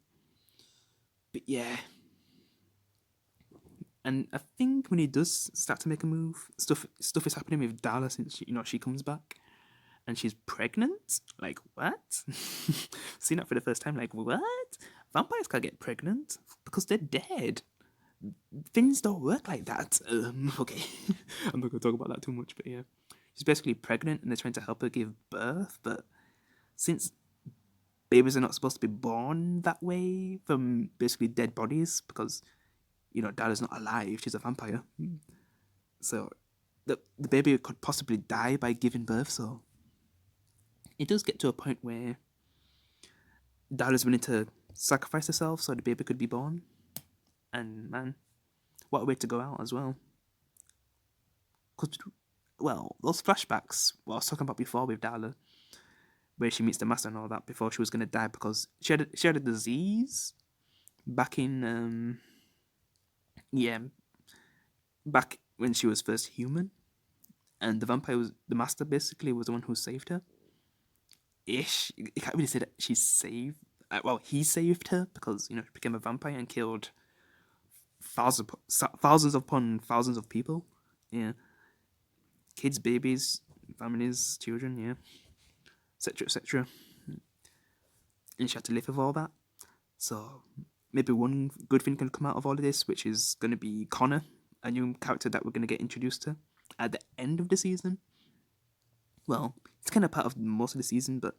But yeah. And I think when he does start to make a move, stuff is happening with Darla since she comes back. And she's pregnant? Like, what? Seen that for the first time, like, what? Vampires can't get pregnant because they're dead. Things don't work like that. Okay. I'm not going to talk about that too much, but yeah. She's basically pregnant and they're trying to help her give birth, but since babies are not supposed to be born that way from basically dead bodies, because, Darla's not alive, she's a vampire. So the baby could possibly die by giving birth, so it does get to a point where Darla's willing to sacrifice herself so the baby could be born. And man, what a way to go out as well. Because, well, those flashbacks, what I was talking about before with Darla, where she meets the master and all that before she was going to die because she had a disease back in, back when she was first human. And the master basically was the one who saved her. Ish. You can't really say that she saved, he saved her because, she became a vampire and killed thousands upon thousands of people. Yeah. Kids, babies, families, children, yeah. Etc., etc. And she had to live with all that. So maybe one good thing can come out of all of this, which is going to be Connor, a new character that we're going to get introduced to at the end of the season. Well, it's kind of part of most of the season, but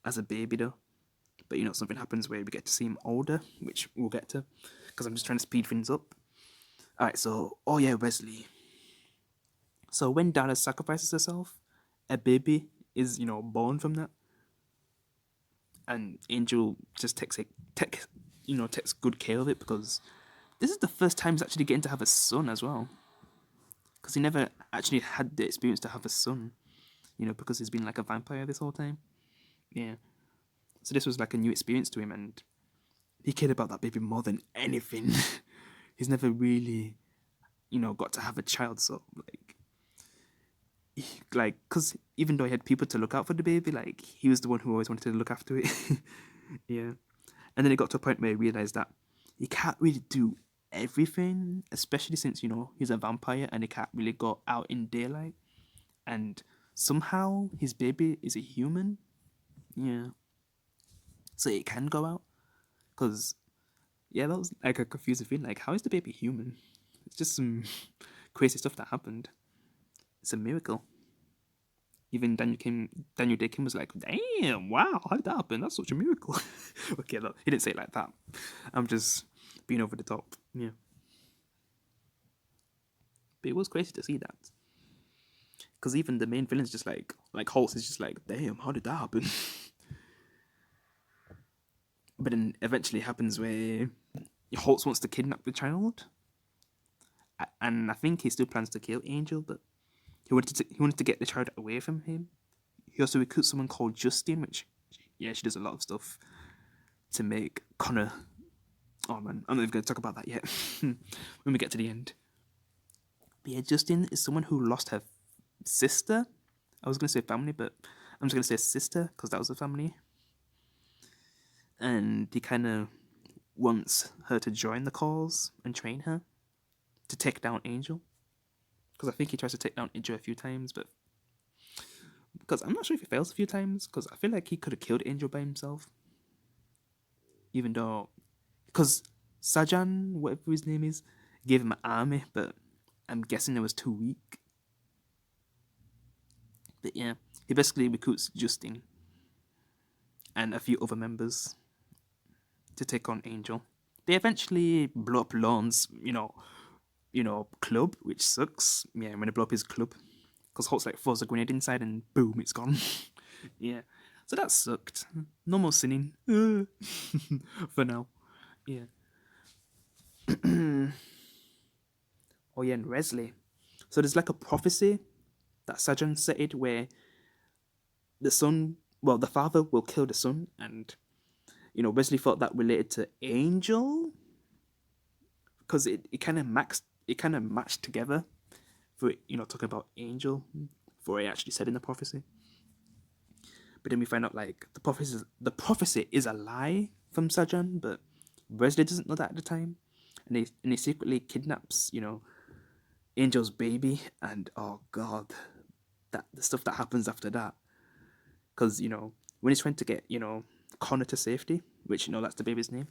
as a baby though. But something happens where we get to see him older, which we'll get to, because I'm just trying to speed things up. Alright, so, Wesley. So when Darla sacrifices herself, a baby is, born from that. And Angel just takes good care of it, because this is the first time he's actually getting to have a son as well. Because he never actually had the experience to have a son, because he's been like a vampire this whole time. Yeah. So this was like a new experience to him, and he cared about that baby more than anything. He's never really, got to have a child. So because even though he had people to look out for the baby, like he was the one who always wanted to look after it. Yeah. And then it got to a point where he realized that he can't really do everything, especially since, he's a vampire and he can't really go out in daylight. And somehow his baby is a human. Yeah. So it can go out. Because, yeah, that was like a confusing thing. Like, how is the baby human? It's just some crazy stuff that happened. It's a miracle. Even Daniel Day Kim was like, damn, wow, how did that happen? That's such a miracle. Okay, look, he didn't say it like that. I'm just being over the top. Yeah. But it was crazy to see that. Because even the main villain's just like Holtz is just like, damn, how did that happen? But then eventually it happens where Holtz wants to kidnap the child. And I think he still plans to kill Angel, but he wanted to get the child away from him. He also recruits someone called Justine, which, yeah, she does a lot of stuff to make Connor. Oh man, I'm not even going to talk about that yet when we get to the end. But yeah, Justine is someone who lost her sister. I was going to say family, but I'm just going to say sister because that was a family. And he kind of wants her to join the cause and train her to take down Angel. Because I think he tries to take down Angel a few times, but because I'm not sure if he fails a few times, because I feel like he could have killed Angel by himself. Even though, because Sajan, whatever his name is, gave him an army, but I'm guessing it was too weak. But yeah, he basically recruits Justine and a few other members to take on Angel. They eventually blow up Lorne's, club, which sucks. Yeah, when they blow up his club. Because Holtz throws a grenade inside and boom, it's gone. Yeah. So that sucked. No more sinning. For now. Yeah. Oh yeah, and Wesley. So there's like a prophecy that Sajan said where the father will kill the son, and Wesley thought that related to Angel because it kind of matched together for talking about Angel for what he actually said in the prophecy. But then we find out like the prophecy is a lie from Sajan, but Wesley doesn't know that at the time, and he secretly kidnaps Angel's baby, and oh god, that the stuff that happens after that, because when he's trying to get Connor to safety, which that's the baby's name.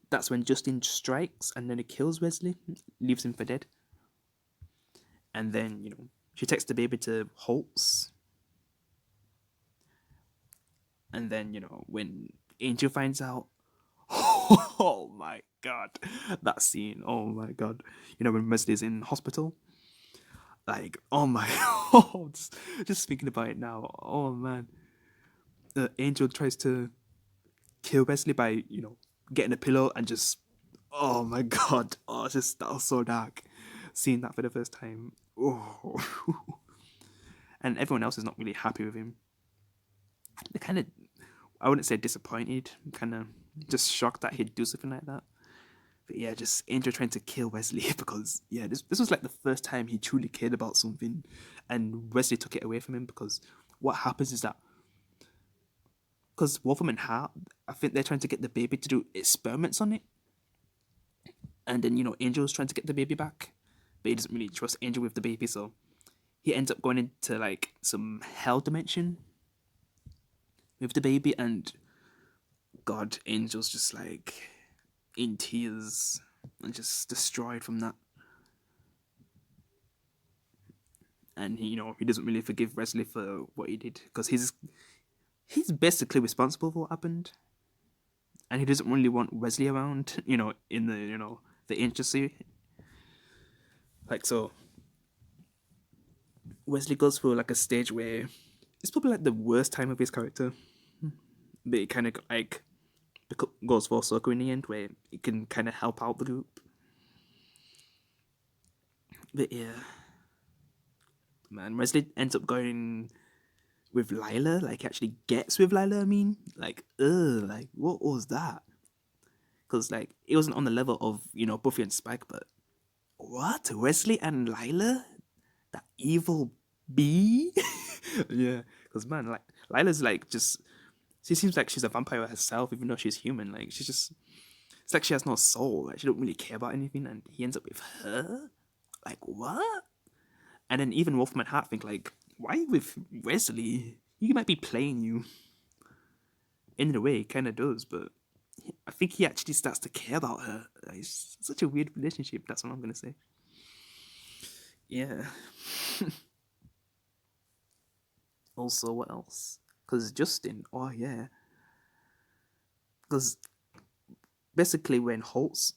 That's when Justine strikes and then he kills Wesley, leaves him for dead. And then, she takes the baby to Holtz. And then, when Angel finds out, oh my god, that scene, oh my god. When Wesley's in hospital, like, oh my, just thinking about it now, oh man. Angel tries to kill Wesley by, getting a pillow and just, oh my god, that was so dark. Seeing that for the first time, oh. And everyone else is not really happy with him. They're kind of, I wouldn't say disappointed, kind of just shocked that he'd do something like that. But yeah, just Angel trying to kill Wesley because, yeah, this was like the first time he truly cared about something, and Wesley took it away from him because what happens is that because Wolfram and Hart, I think they're trying to get the baby to do experiments on it. And then, Angel's trying to get the baby back, but he doesn't really trust Angel with the baby, so he ends up going into like some hell dimension with the baby, and God, Angel's just like in tears and just destroyed from that. And he doesn't really forgive Wesley for what he did because he's basically responsible for what happened, and he doesn't really want Wesley around, in the the agency. Like so, Wesley goes through like a stage where it's probably like the worst time of his character, but it kind of like goes full circle in the end where it can kind of help out the group. But yeah, man, Wesley ends up going with Lila, like actually gets with Lila. I mean, like, like what was that? because like it wasn't on the level of Buffy and Spike, but what, Wesley and Lila, that evil bee. Yeah, because man, like Lila's like just, she seems like she's a vampire herself, even though she's human. Like she's just, it's like she has no soul. Like she don't really care about anything, and he ends up with her. Like what? And then even Wolfman Hart think like, why with Wesley? He might be playing you. In a way, he kind of does, but I think he actually starts to care about her. It's such a weird relationship. That's what I'm gonna say. Yeah. Also, what else? Because Justin, oh yeah. Because basically, when Holtz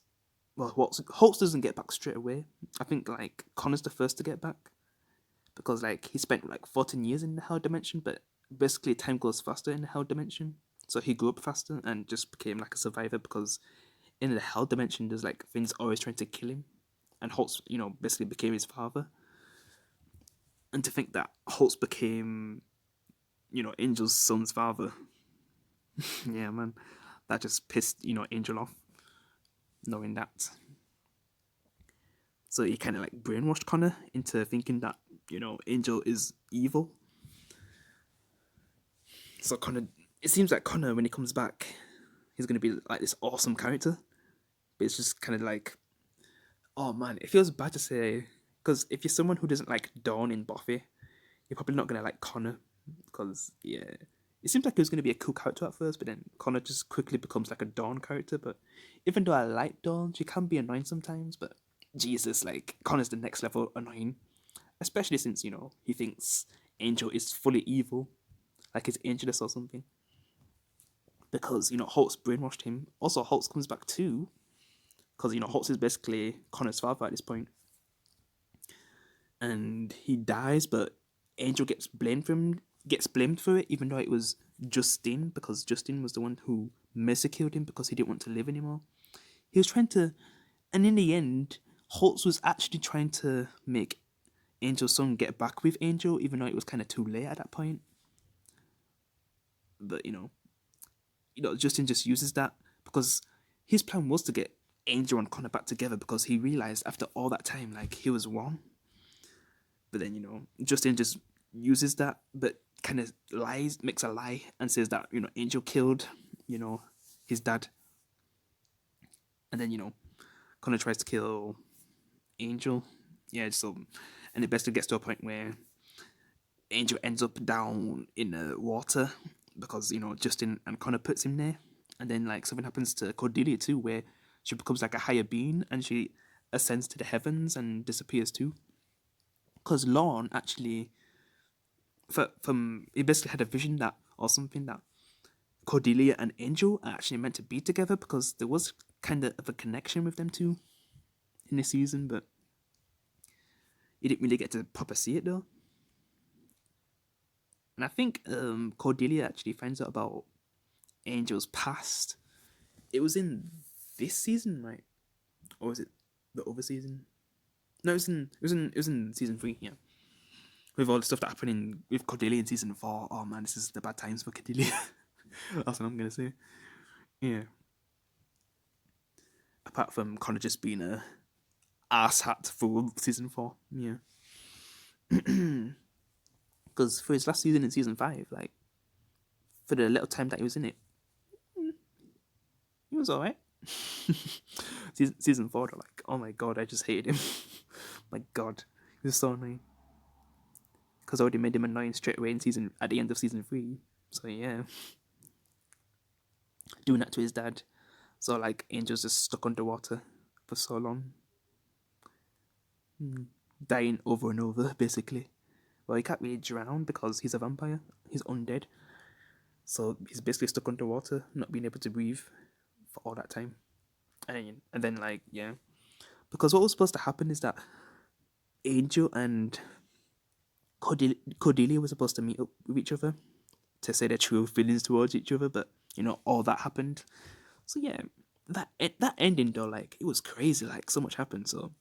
doesn't get back straight away. I think like Connor's the first to get back because like he spent like 14 years in the Hell Dimension, but basically time goes faster in the Hell Dimension. So he grew up faster and just became like a survivor because in the Hell Dimension there's like things always trying to kill him, and Holtz basically became his father. And to think that Holtz became Angel's son's father, yeah man, that just pissed Angel off knowing that. So he kind of like brainwashed Connor into thinking that Angel is evil. So Connor, it seems like Connor, when he comes back, he's gonna be like this awesome character, but it's just kind of like, oh man, it feels bad to say, because if you're someone who doesn't like Dawn in Buffy, you're probably not gonna like Connor, because yeah, it seems like he was gonna be a cool character at first, but then Connor just quickly becomes like a Dawn character. But even though I like Dawn, she can be annoying sometimes, but Jesus, like Connor's the next level annoying, especially since he thinks Angel is fully evil, like he's Angelus or something. Because Holtz brainwashed him. Also, Holtz comes back too, because Holtz is basically Connor's father at this point, and he dies. But Angel gets blamed for it, even though it was Justin, because Justin was the one who Mercer killed him because he didn't want to live anymore. He was trying to, and in the end, Holtz was actually trying to make Angel's son get back with Angel, even though it was kind of too late at that point. But Justin just uses that because his plan was to get Angel and Connor back together, because he realized after all that time, like, he was wrong. But then Justin just uses that, but kind of makes a lie, and says that Angel killed his dad, and then Connor tries to kill Angel. Yeah, so, and it basically gets to a point where Angel ends up down in the water because Justin and Connor puts him there, and then like something happens to Cordelia too, where she becomes like a higher being and she ascends to the heavens and disappears too. Because Lorne actually, from he basically had a vision that, or something, that Cordelia and Angel are actually meant to be together, because there was kind of a connection with them two in this season, but you didn't really get to proper see it though. And I think Cordelia actually finds out about Angel's past. It was in this season, right? Or was it the other season? No, it was in season 3, yeah. With all the stuff that happened with Cordelia in season 4. Oh man, this is the bad times for Cordelia. That's what I'm gonna say. Yeah. Apart from Connor just being a asshat for season 4, yeah. Because for his last season in season 5, like, for the little time that he was in it, he was alright. season 4, they're like, oh my god, I just hated him. My god, he was so annoying. Because I already made him annoying straight away at the end of season 3. So yeah, doing that to his dad. So like, Angel's just stuck underwater for so long, dying over and over, basically. Well, he can't really drown because he's a vampire. He's undead. So he's basically stuck underwater, not being able to breathe for all that time. And then like, yeah. Because what was supposed to happen is that Angel and Cordelia were supposed to meet up with each other to say their true feelings towards each other, but all that happened. So yeah, that ending though, like, it was crazy. Like, so much happened. So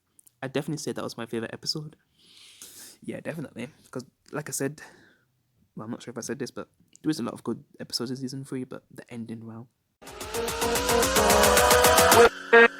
I definitely say that was my favorite episode. Yeah, definitely. Because like I said, well, I'm not sure if I said this, but there was a lot of good episodes in season 3, but the ending, well. With